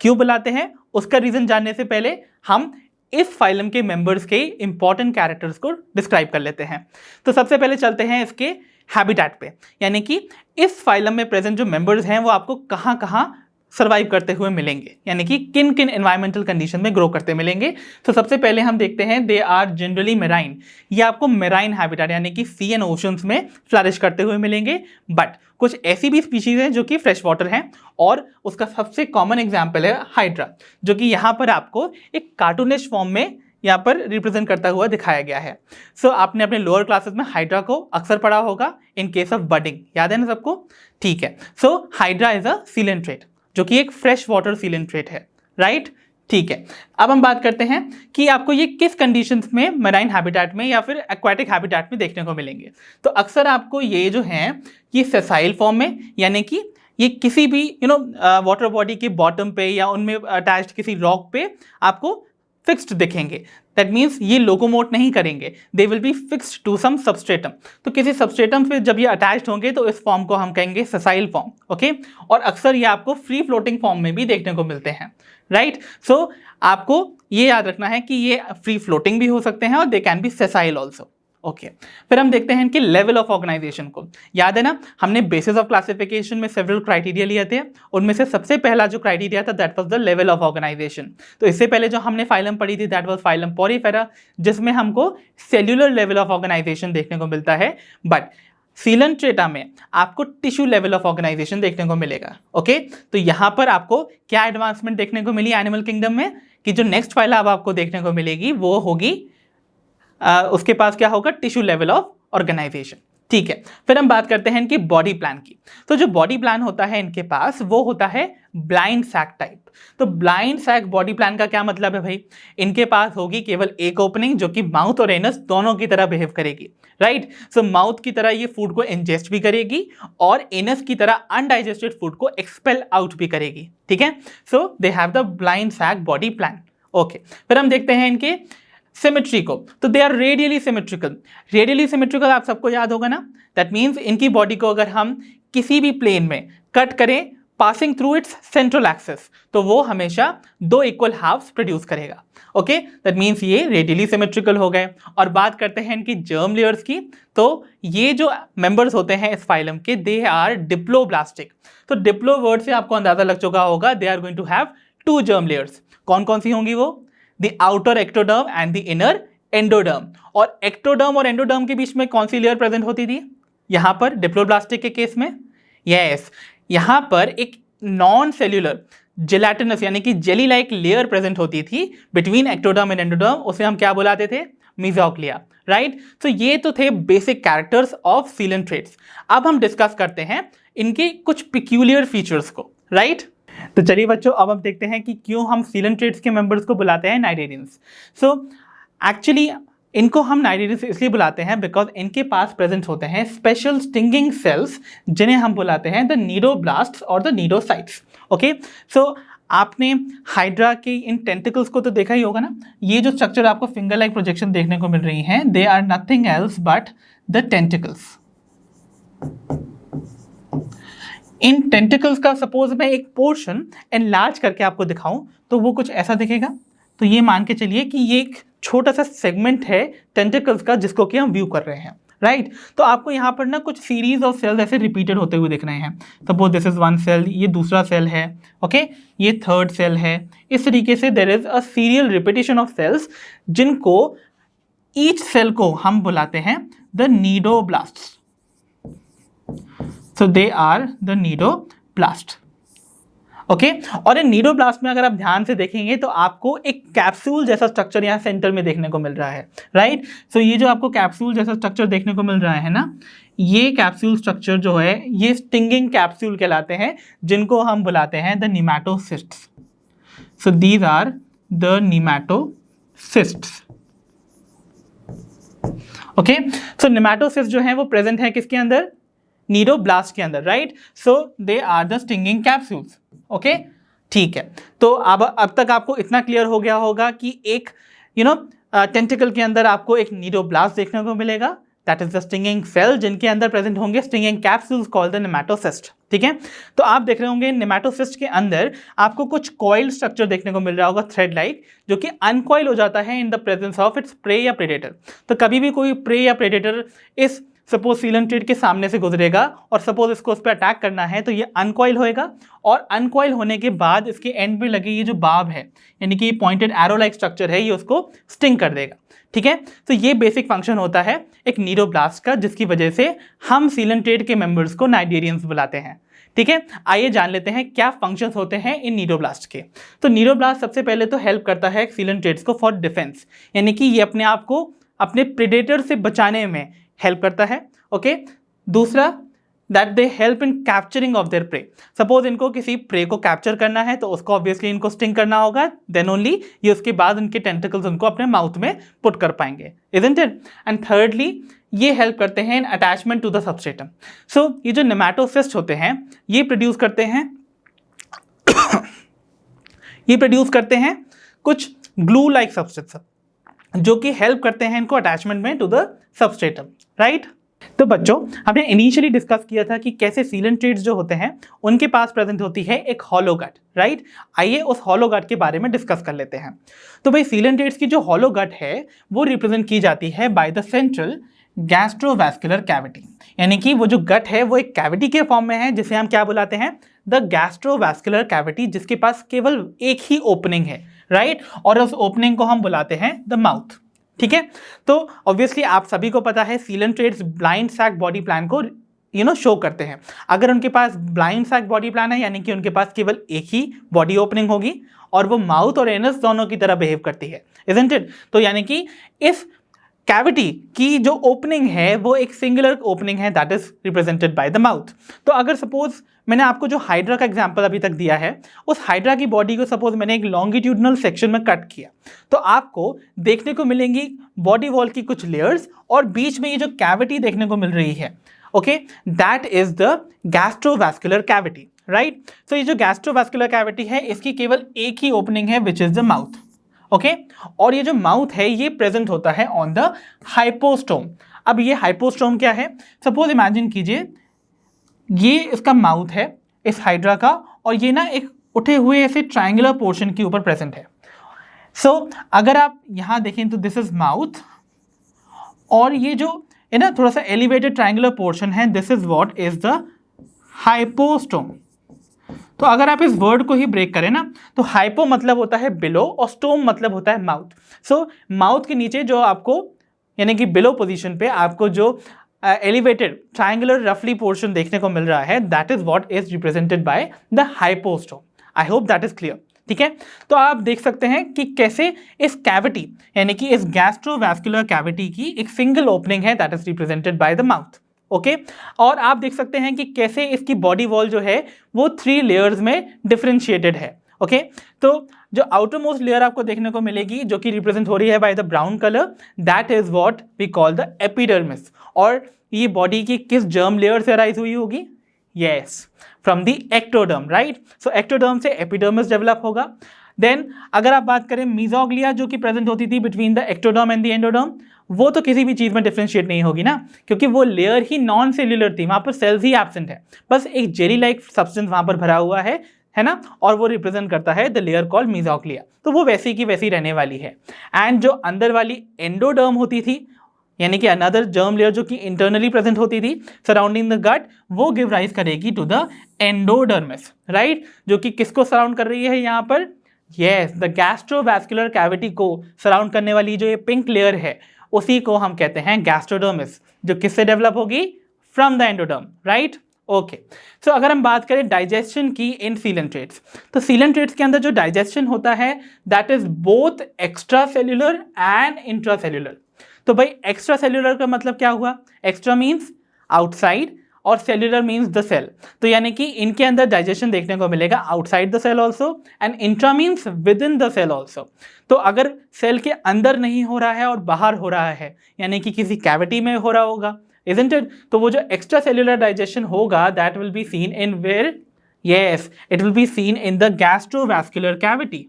क्यों बुलाते हैं उसका रीजन जानने से पहले हम इस फाइलम के मेंबर्स के इंपॉर्टेंट कैरेक्टर्स को डिस्क्राइब कर लेते हैं। तो सबसे पहले चलते हैं इसके हैबिटेट पे, यानी कि इस फाइलम में प्रेजेंट जो मेंबर्स हैं वो आपको कहाँ कहाँ सर्वाइव करते हुए मिलेंगे, यानी कि किन किन एनवायरमेंटल कंडीशन में ग्रो करते मिलेंगे। तो सबसे पहले हम देखते हैं दे आर जनरली मेराइन। ये आपको मेराइन हैबिटेट यानी कि सी एंड ओशंस में फ्लरिश करते हुए मिलेंगे, बट कुछ ऐसी भी स्पीशीज हैं जो कि फ्रेश वाटर हैं, और उसका सबसे कॉमन एग्जाम्पल है हाइड्रा, जो कि यहाँ पर आपको एक कार्टूनिश फॉर्म में यहाँ पर रिप्रेजेंट करता हुआ दिखाया गया है। सो आपने अपने लोअर क्लासेस में हाइड्रा को अक्सर पढ़ा होगा इन केस ऑफ बडिंग, याद है ना सबको? ठीक है। सो हाइड्रा इज अ सीलेंट्रेट जो कि एक फ्रेश वाटर सीलेंट्रेट है, राइट? ठीक है। अब हम बात करते हैं कि आपको ये किस कंडीशंस में मैराइन हैबिटेट में या फिर एक्वाटिक हैबिटेट में देखने को मिलेंगे। तो अक्सर आपको ये जो हैं ये सेसाइल फॉर्म में, यानी कि ये किसी भी वाटर बॉडी के बॉटम पे या उनमें अटैच्ड किसी रॉक पे आपको फिक्स्ड दिखेंगे। दैट मीन्स ये लोकोमोट नहीं करेंगे, they will be fixed to some substratum. तो किसी सबस्ट्रेटम पे जब ये अटैच्ड होंगे तो इस फॉर्म को हम कहेंगे सेसाइल फॉर्म, ओके? और अक्सर ये आपको फ्री फ्लोटिंग फॉर्म में भी देखने को मिलते हैं, राइट? सो आपको ये याद रखना है कि ये फ्री फ्लोटिंग भी हो सकते हैं और they can be sessile also, okay? फिर हम देखते हैं इनके लेवल ऑफ ऑर्गेनाइजेशन को। याद है ना हमने बेसिस ऑफ क्लासिफिकेशन में सेवरल क्राइटेरिया लिए थे, उनमें से सबसे पहला जो क्राइटेरिया था that was the level of organisation. तो इससे पहले जो हमने फाइलम पढ़ी थी दैट वाज फाइलम पोरीफेरा, जिसमें हमको सेल्यूलर लेवल ऑफ ऑर्गेनाइजेशन देखने को मिलता है, बट सीलेंट्रेटा में आपको टिश्यू लेवल ऑफ ऑर्गेनाइजेशन देखने को मिलेगा, ओके? तो यहाँ पर आपको क्या एडवांसमेंट देखने को मिली एनिमल किंगडम में कि जो नेक्स्ट फाइल अब आपको देखने को मिलेगी वो होगी उसके पास क्या होगा? टिश्यू लेवल ऑफ ऑर्गेनाइजेशन, ठीक है? फिर हम बात करते हैं इनके बॉडी प्लान की। तो जो बॉडी प्लान होता है इनके पास वो होता है ब्लाइंड सैक टाइप। तो ब्लाइंड सैक बॉडी प्लान का क्या मतलब है भाई? इनके पास होगी केवल एक ओपनिंग जो कि माउथ और एनस दोनों की तरह बिहेव करेगी, राइट? सो माउथ की तरह ये फूड को इंजेस्ट भी करेगी और एनस की तरह अनडाइजेस्टेड फूड को एक्सपेल आउट भी करेगी, ठीक है? So they have the blind sac body plan, okay? फिर हम देखते हैं इनके सिमेट्री को। तो they are radially symmetrical. Radially symmetrical आप सबको याद होगा ना? दैट मीन्स इनकी बॉडी को अगर हम किसी भी प्लेन में कट करें passing through it's central axis तो वो हमेशा दो इक्वल हाफ्स प्रोड्यूस करेगा, ओके? दैट मीन्स ये रेडियली सिमेट्रिकल हो गए। और बात करते हैं इनकी जर्म लेयर्स की। तो ये जो मेंबर्स होते हैं इस फाइलम के दे आर डिप्लोब्लास्टिक। तो डिप्लो वर्ड से आपको अंदाजा लग चुका होगा they are going to have two germ layers. कौन कौन सी होंगी वो? The outer ectoderm and the inner endoderm. और एक्टोडर्म और एंडोडर्म के बीच में कौन सी लेयर प्रेजेंट होती थी यहाँ पर डिप्लोब्लास्टिक के केस में? यस, यहाँ पर एक नॉन सेल्यूलर जेलाटिनस यानी कि जेली लाइक लेयर प्रेजेंट होती थी बिटवीन एक्टोडर्म एंड एंडोडर्म, उसे हम क्या बुलाते थे? मीजोक्लिया, राइट? तो ये तो थे बेसिक कैरेक्टर्स ऑफ सीलेंट्रेट्स। अब हम डिस्कस करते हैं इनके कुछ पिक्यूलियर फीचर्स को, राइट? तो चलिए बच्चों अब हम देखते हैं कि क्यों हम सीलेंट्रेट्स के मेंबर्स को बुलाते हैं नाइडेरियंस। सो एक्चुअली इनको हम नाइडेरियंस इसलिए बुलाते हैं बिकॉज इनके पास प्रेजेंट होते हैं स्पेशल स्टिंगिंग सेल्स जिन्हें हम बुलाते हैं द नीडोब्लास्ट्स और द नीडोसाइट्स, ओके? सो आपने हाइड्रा के इन टेंटिकल्स को तो देखा ही होगा ना। ये जो स्ट्रक्चर आपको फिंगर लाइक प्रोजेक्शन देखने को मिल रही हैं they are nothing else but the tentacles. इन टेंटिकल्स का सपोज मैं एक पोर्शन एनलार्ज करके आपको दिखाऊं तो वो कुछ ऐसा दिखेगा। तो ये मान के चलिए कि ये एक छोटा सा सेगमेंट है टेंटिकल्स का जिसको कि हम व्यू कर रहे हैं, राइट? तो आपको यहाँ पर ना कुछ सीरीज ऑफ सेल्स ऐसे रिपीटेड होते हुए दिख रहे हैं। Suppose this is one cell, ये दूसरा सेल है, ओके? ये थर्ड सेल है। इस तरीके से there is a serial repetition of cells जिनको ईच सेल को हम बुलाते हैं the nidoblasts. So they are the nidoblast, okay और इन नीडोब्लास्ट में अगर आप ध्यान से देखेंगे तो आपको एक कैप्सूल जैसा स्ट्रक्चर यहाँ सेंटर में देखने को मिल रहा है, राइट। सो ये जो आपको कैप्सूल जैसा स्ट्रक्चर देखने को मिल रहा है ना, ये कैप्सूल स्ट्रक्चर जो है ये स्टिंगिंग कैप्सूल कहलाते हैं, जिनको हम बुलाते हैं the nematocysts. So these are the nematocysts. Okay so nematocyst जो है वो प्रेजेंट है किसके अंदर, नीडोब्लास्ट के अंदर, right. So they are the stinging capsules. Okay ठीक है, तो अब तक आपको इतना क्लियर हो गया होगा कि एक टेंटिकल के अंदर आपको एक नीडोब्लास्ट देखने को मिलेगा, that is the stinging cell, जिनके अंदर प्रेजेंट होंगे stinging capsules called the nematocyst. ठीक है, तो आप देख रहे होंगे नेमेटोसिस्ट के अंदर आपको कुछ कॉइल स्ट्रक्चर देखने को मिल रहा होगा, थ्रेड लाइक, जो कि अनकॉइल हो जाता है in the presence of its prey या प्रेडेटर। तो कभी भी कोई प्रे या प्रेडेटर इस सपोज सीलेंट्रेट के सामने से गुजरेगा और सपोज इसको उस पर अटैक करना है तो ये अनकॉइल होएगा, और अनकॉइल होने के बाद इसके एंड पे लगे ये जो बाब है, यानी कि पॉइंटेड एरो लाइक स्ट्रक्चर है, ये उसको स्टिंग कर देगा। ठीक है, तो ये बेसिक फंक्शन होता है एक नीडोब्लास्ट का, जिसकी वजह से हम सीलेंट्रेट के मेंबर्स को नाइडेरियंस बुलाते हैं। ठीक है, आइए जान लेते हैं क्या फंक्शंस होते हैं इन नीडोब्लास्ट के। तो नीडोब्लास्ट सबसे पहले तो हेल्प करता है सीलेंट्रेट्स को फॉर डिफेंस, यानी कि ये अपने आप को अपने प्रेडेटर से बचाने में हेल्प करता है। ओके दूसरा, that they help in capturing of their pray. Suppose इनको किसी प्रे को कैप्चर करना है तो उसको ऑब्वियसली इनको स्टिंग करना होगा, देन ओनली ये उसके बाद उनके टेंटिकल्स उनको अपने माउथ में पुट कर पाएंगे, इजंट इट। एंड थर्डली, ये हेल्प करते हैं in attachment to the substratum. So ये जो नेमेटोसिस्ट होते हैं ये प्रोड्यूस करते हैं कुछ ग्लू लाइक सब्सटेंस, जो कि हेल्प करते हैं इनको अटैचमेंट में टू द सबस्ट्रेटम, राइट। तो बच्चों, हमने इनिशियली डिस्कस किया था कि कैसे सीलेंट्रेट्स जो होते हैं उनके पास प्रेजेंट होती है एक हॉलो गट, राइट। आइए उस हॉलो गट के बारे में डिस्कस कर लेते हैं। तो भाई सीलेंट्रेट्स की जो हॉलो गट है वो रिप्रेजेंट की जाती है by the central gastrovascular cavity, यानी कि वो जो गट है वो एक कैविटी के फॉर्म में है, जिसे हम क्या बुलाते हैं, द गैस्ट्रोवैस्कुलर कैविटी, जिसके पास केवल एक ही ओपनिंग है, राइट। और उस ओपनिंग को हम बुलाते हैं द माउथ। ठीक है, तो ऑब्वियसली आप सभी को पता है coelenterates blind sac body plan को शो करते हैं। अगर उनके पास ब्लाइंड सैक बॉडी प्लान है, यानी कि उनके पास केवल एक ही बॉडी ओपनिंग होगी और वो माउथ और एनस दोनों की तरह बिहेव करती है, इजंट इट। तो यानी कि इस कैविटी की जो ओपनिंग है वो एक सिंगुलर ओपनिंग है, that is represented by the mouth. तो अगर सपोज मैंने आपको जो हाइड्रा का एग्जांपल अभी तक दिया है, उस हाइड्रा की बॉडी को सपोज मैंने एक लॉन्गिट्यूडनल सेक्शन में कट किया, तो आपको देखने को मिलेंगी बॉडी वॉल की कुछ लेयर्स और बीच में ये जो कैविटी देखने को मिल रही है, okay, that is the gastrovascular cavity, right. तो ये जो गैस्ट्रोवैस्कुलर कैविटी है इसकी केवल एक ही ओपनिंग है, विच इज द माउथ। ओके और ये जो माउथ है ये प्रेजेंट होता है ऑन द हाइपोस्टोम। अब ये हाइपोस्टोम क्या है, सपोज इमेजिन कीजिए ये इसका माउथ है इस हाइड्रा का, और ये ना एक उठे हुए ऐसे ट्रायंगुलर पोर्शन के ऊपर प्रेजेंट है। सो अगर आप यहाँ देखें तो दिस इज माउथ, और ये जो है ना थोड़ा सा एलिवेटेड ट्रायंगुलर पोर्शन है, this is what is the hypostome. तो अगर आप इस वर्ड को ही ब्रेक करें ना, तो हाइपो मतलब होता है बिलो और स्टोम मतलब होता है माउथ। सो माउथ के नीचे जो आपको यानी कि बिलो पोजीशन पे आपको जो एलिवेटेड ट्रायंगुलर रफली पोर्शन देखने को मिल रहा है, that is what is represented by the hypostome. I hope that is clear. ठीक है, तो आप देख सकते हैं कि कैसे इस कैविटी यानी कि इस गैस्ट्रोवैस्कुलर कैविटी की एक सिंगल ओपनिंग है, that is represented by the mouth. Okay और आप देख सकते हैं कि कैसे इसकी बॉडी वॉल जो है वो 3 लेयर्स में डिफरेंशिएटेड है। ओके तो जो आउटर मोस्ट लेयर आपको देखने को मिलेगी जो कि रिप्रेजेंट हो रही है by the brown colour, that is what we call the epidermis. और ये बॉडी की किस जर्म लेयर से अराइज हुई होगी? Yes, from the ectoderm, right. So ectoderm से एपिडर्मिस डेवलप होगा। देन अगर आप बात करें मीजोग्लिया जो कि प्रेजेंट होती थी between the ectoderm and the endoderm, वो तो किसी भी चीज़ में डिफरेंशिएट नहीं होगी ना, क्योंकि वो लेयर ही नॉन सेल्यूलर थी, वहाँ पर सेल्स ही एब्सेंट है, बस एक जेली लाइक सब्सटेंस वहाँ पर भरा हुआ है ना, और वो रिप्रेजेंट करता है द लेयर कॉल्ड मीजोग्लिया। तो वो वैसी की वैसी रहने वाली है। एंड जो अंदर वाली एंडोडर्म होती थी यानी कि अनदर जर्म लेयर जो कि इंटरनली प्रेजेंट होती थी सराउंडिंग द गट, वो गिव राइज करेगी टू द एंडोडर्मिस, राइट, जो कि किसको सराउंड कर रही है यहाँ पर? यस, द गैस्ट्रोवैस्कुलर कैविटी को सराउंड करने वाली जो ये पिंक लेयर है उसी को हम कहते हैं गैस्ट्रोडर्मिस, जो किससे डेवलप होगी? From the endoderm, right. Okay so अगर हम बात करें डाइजेशन की इन सीलेंट्रेट्स, तो सीलेंट्रेट्स के अंदर जो डाइजेशन होता है that is both extracellular and intracellular. तो भाई एक्स्ट्रा सेल्यूलर का मतलब क्या हुआ? एक्स्ट्रा मीन्स आउटसाइड और सेल्यूलर मीन्स द सेल। तो यानी कि इनके अंदर डाइजेशन देखने को मिलेगा outside the cell also, and intra means within the cell also. तो अगर सेल के अंदर नहीं हो रहा है और बाहर हो रहा है, यानी कि किसी कैविटी में हो रहा होगा, isn't it? तो वो जो एक्स्ट्रा सेल्यूलर डाइजेशन होगा that will be seen in where, yes it will be seen in the gastrovascular cavity.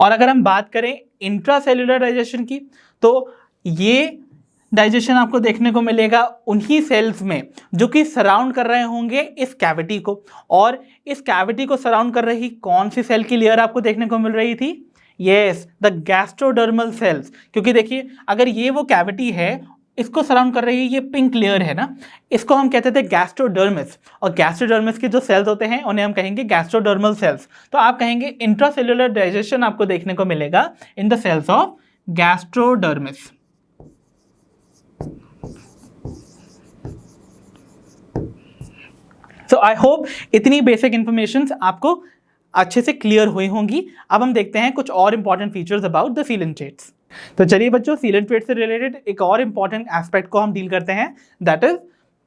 और अगर हम बात करें इंट्रासेल्यूलर डाइजेशन की, तो ये डाइजेशन आपको देखने को मिलेगा उन्हीं सेल्स में जो कि सराउंड कर रहे होंगे इस कैविटी को। और इस कैविटी को सराउंड कर रही कौन सी सेल की लेयर आपको देखने को मिल रही थी? Yes, the gastrodermal cells. क्योंकि देखिए अगर ये वो कैविटी है, इसको सराउंड कर रही ये पिंक लेयर है ना, इसको हम कहते थे गैस्ट्रोडर्मिस। और गैस्ट्रोडर्मिस के जो सेल्स होते हैं उन्हें हम कहेंगे गैस्ट्रोडर्मल सेल्स। तो आप कहेंगे इंट्रासेल्युलर डाइजेशन आपको देखने को मिलेगा in the cells of gastrodermis. So I hope इतनी बेसिक इंफॉर्मेशन आपको अच्छे से क्लियर हुई होंगी। अब हम देखते हैं कुछ और important features about the coelenterates. तो चलिए बच्चों, सीलेंट्रेट से रिलेटेड एक और इंपॉर्टेंट एस्पेक्ट को हम डील करते हैं, दैट इज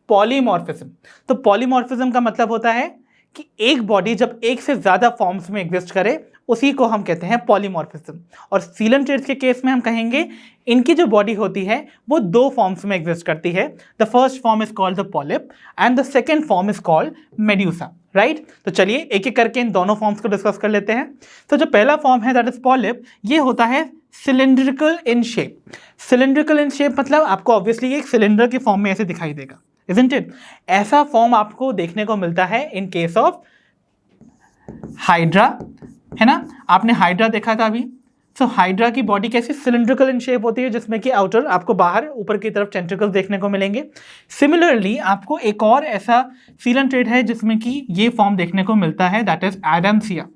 पॉलीमॉर्फिज्म। तो पॉलीमॉर्फिज्म का मतलब होता है कि एक बॉडी जब एक से ज्यादा फॉर्म्स में एग्जिस्ट करे उसी को हम कहते हैं पॉलीमॉर्फिज्म। और सीलेंट्रेट्स के केस में हम कहेंगे इनकी जो बॉडी होती है वो दो फॉर्म्स में एग्जिस्ट करती है। The first form is called the polyp and the second form is called medusa, right. तो चलिए एक एक करके इन दोनों फॉर्म्स को डिस्कस कर लेते हैं। तो जो पहला फॉर्म है दैट इज पॉलिप, ये होता है cylindrical in shape. Cylindrical in shape मतलब आपको ऑब्वियसली एक सिलेंडर के फॉर्म में ऐसे दिखाई देगा, isn't it? ऐसा फॉर्म आपको देखने को मिलता है इन केस ऑफ हाइड्रा, है ना। आपने हाइड्रा देखा था अभी। सो हाइड्रा की बॉडी कैसी सिलेंड्रिकल इन शेप होती है, जिसमें कि आउटर आपको बाहर ऊपर की तरफ टेंट्रिकल्स देखने को मिलेंगे। सिमिलरली आपको एक और ऐसा सीलेंट्रेट है जिसमें कि ये फॉर्म देखने को मिलता है, दैट इज एडम्सिया।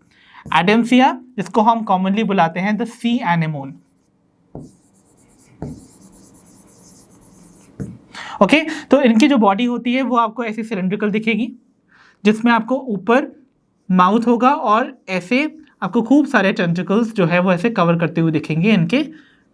एडम्सिया जिसको हम कॉमनली बुलाते हैं द सी एनेमोन। ओके, तो इनकी जो बॉडी होती है वो आपको ऐसी सिलेंड्रिकल दिखेगी, जिसमें आपको ऊपर माउथ होगा और ऐसे आपको खूब सारे टेंट्रिकल्स जो है वो ऐसे कवर करते हुए दिखेंगे इनके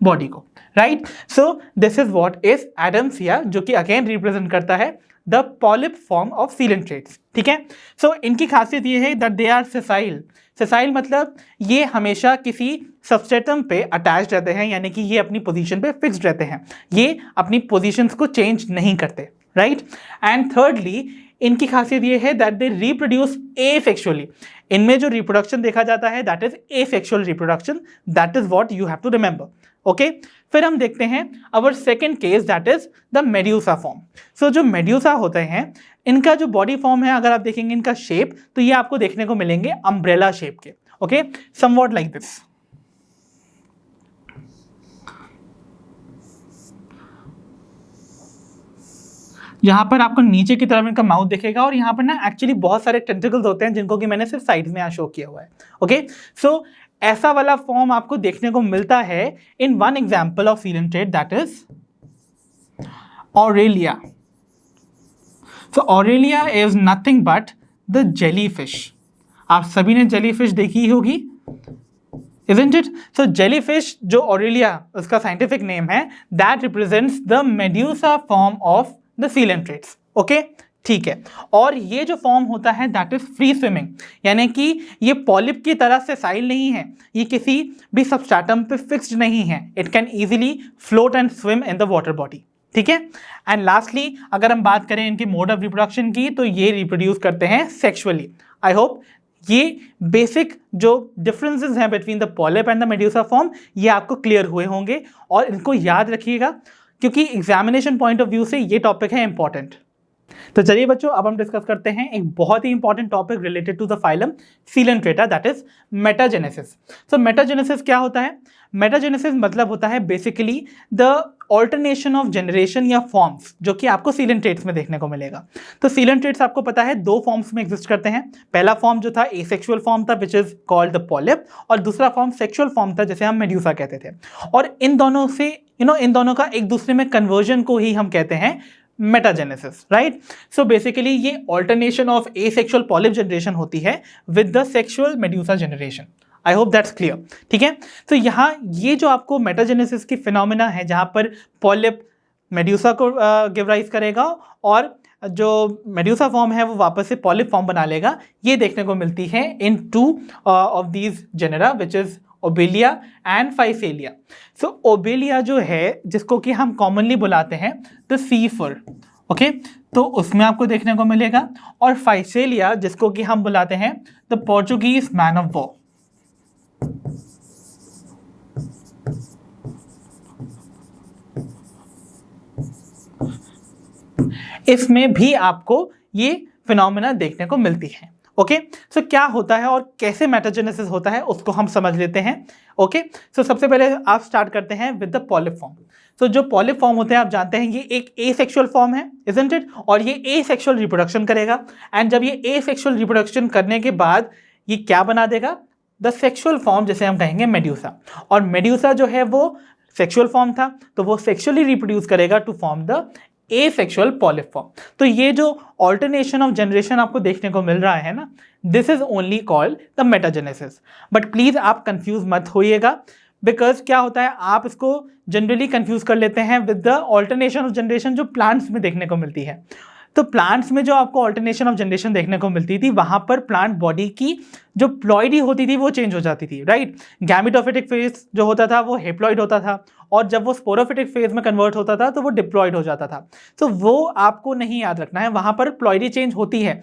बॉडी को, right. So this is what is Adamsia, जो कि अगेन रिप्रेजेंट करता है the polyp form of coelenterates, ठीक है। सो इनकी खासियत ये है that they are sessile. Sessile मतलब ये हमेशा किसी सबस्ट्रेटम पे अटैच रहते हैं, यानी कि ये अपनी पोजीशन पे फिक्स्ड रहते हैं, ये अपनी पोजीशंस को चेंज नहीं करते, राइट। एंड थर्डली इनकी खासियत ये है दैट दे रिप्रोड्यूस एसेक्सुअली। इनमें जो रिप्रोडक्शन देखा जाता है that is asexual reproduction, that is what you have to remember, okay. फिर हम देखते हैं our second case that is the medusa form. So जो मेड्यूसा होते हैं इनका जो बॉडी फॉर्म है, अगर आप देखेंगे इनका शेप, तो ये आपको देखने को मिलेंगे अम्ब्रेला शेप के, ओके, समवॉट लाइक दिस। यहाँ पर आपको नीचे की तरफ इनका माउथ दिखेगा और यहाँ पर ना एक्चुअली बहुत सारे टेंटिकल्स होते हैं जिनको कि मैंने सिर्फ साइड में यहाँ शो किया हुआ है, ओके। सो ऐसा वाला फॉर्म आपको देखने को मिलता है in one example of coelenterate that is Aurelia. So Aurelia is nothing but the jellyfish. आप सभी ने जेलीफिश देखी होगी, isn't it? So jellyfish जो ऑरेलिया उसका साइंटिफिक नेम है, that represents the medusa form of the coelentrates, okay? ठीक है। और ये जो फॉर्म होता है दैट इज फ्री स्विमिंग, यानी कि ये पॉलिप की तरह से साइल नहीं है, ये किसी भी सबस्ट्रेटम पे फिक्स्ड नहीं है, it can easily float and swim in the water body, ठीक है। एंड लास्टली अगर हम बात करें इनकी मोड ऑफ रिप्रोडक्शन की, तो ये रिप्रोड्यूस करते हैं सेक्सुअली। आई होप ये बेसिक जो डिफरेंसेस हैं between the polyp and the medusa form ये आपको क्लियर हुए होंगे, और इनको याद रखिएगा क्योंकि एग्जामिनेशन पॉइंट ऑफ व्यू से ये टॉपिक है इंपॉर्टेंट, तो चलिए बच्चों, अब हम डिस्कस करते हैं एक बहुत ही important topic related to the phylum Coelenterata, that is metagenesis. So metagenesis क्या होता है? मेटाजेनेसिस मतलब होता है basically the alternation of generation या फॉर्म्स जो कि आपको सीलेंट्रेट्स में देखने को मिलेगा। तो सीलेंट्रेट्स आपको पता है दो फॉर्म्स में एग्जिस्ट करते हैं। पहला फॉर्म जो था एसेक्सुअल फॉर्म था विच इज कॉल्ड द पॉलिप, और दूसरा फॉर्म सेक्सुअल फॉर्म था जिसे हम मेड्यूसा कहते थे। और इन दोनों से इन दोनों का एक दूसरे में कन्वर्जन को ही हम कहते हैं मेटाजेनेसिस, राइट? सो बेसिकली ये alternation of asexual polyp generation होती है with the sexual medusa generation. I hope that's clear, ठीक है? तो यहाँ ये जो आपको मेटाजेनेसिस की फिनोमिना है जहाँ पर पॉलिप मेड्यूसा को गिव राइज करेगा और जो मेड्यूसा फॉर्म है वो वापस से पॉलिप फॉर्म बना लेगा, ये देखने को मिलती है in two of these genera which is Obelia and Physalia. So Obelia जो है जिसको कि हम कॉमनली बुलाते हैं द सी फर, ओके, तो उसमें आपको देखने को मिलेगा, और फाइसेलिया जिसको कि हम बुलाते हैं the Portuguese man of war. इसमें भी आपको ये फिनोमेना देखने को मिलती है। ओके, सो क्या होता है और कैसे मेटाजेनेसिस होता है उसको हम समझ लेते हैं। ओके, सो सबसे पहले आप स्टार्ट करते हैं with the polyp form. So जो पॉलिप फॉर्म होते हैं आप जानते हैं ये एक एसेक्सुअल फॉर्म है, इजंट इट? और ये एसेक्सुअल रिप्रोडक्शन करेगा, एंड जब ये एसेक्सुअल रिप्रोडक्शन करने के बाद ये क्या बना देगा? द सेक्सुअल फॉर्म, जिसे हम कहेंगे मेड्यूसा। और मेड्यूसा जो है वो सेक्सुअल फॉर्म था, तो वो सेक्सुअली रिप्रोड्यूस करेगा to form the asexual polyp form. तो ये जो ऑल्टरनेशन ऑफ जनरेशन आपको देखने को मिल रहा है ना, this is only called the metagenesis. But please आप कंफ्यूज मत होइएगा, बिकॉज क्या होता है आप इसको जनरली कंफ्यूज कर लेते हैं with the alternation of generation जो प्लांट्स में देखने को मिलती है। तो प्लांट्स में जो आपको ऑल्टरनेशन ऑफ जनरेशन देखने को मिलती थी वहां पर प्लांट बॉडी की जो प्लॉइडी होती थी वो चेंज हो जाती थी, राइट? गैमेटोफिटिक फेज जो होता था वो हेप्लॉइड होता था, और जब वो स्पोरोफिटिक फेज में कन्वर्ट होता था तो वो डिप्लॉइड हो जाता था। तो वो आपको नहीं याद रखना है, वहां पर प्लॉइडी चेंज होती है।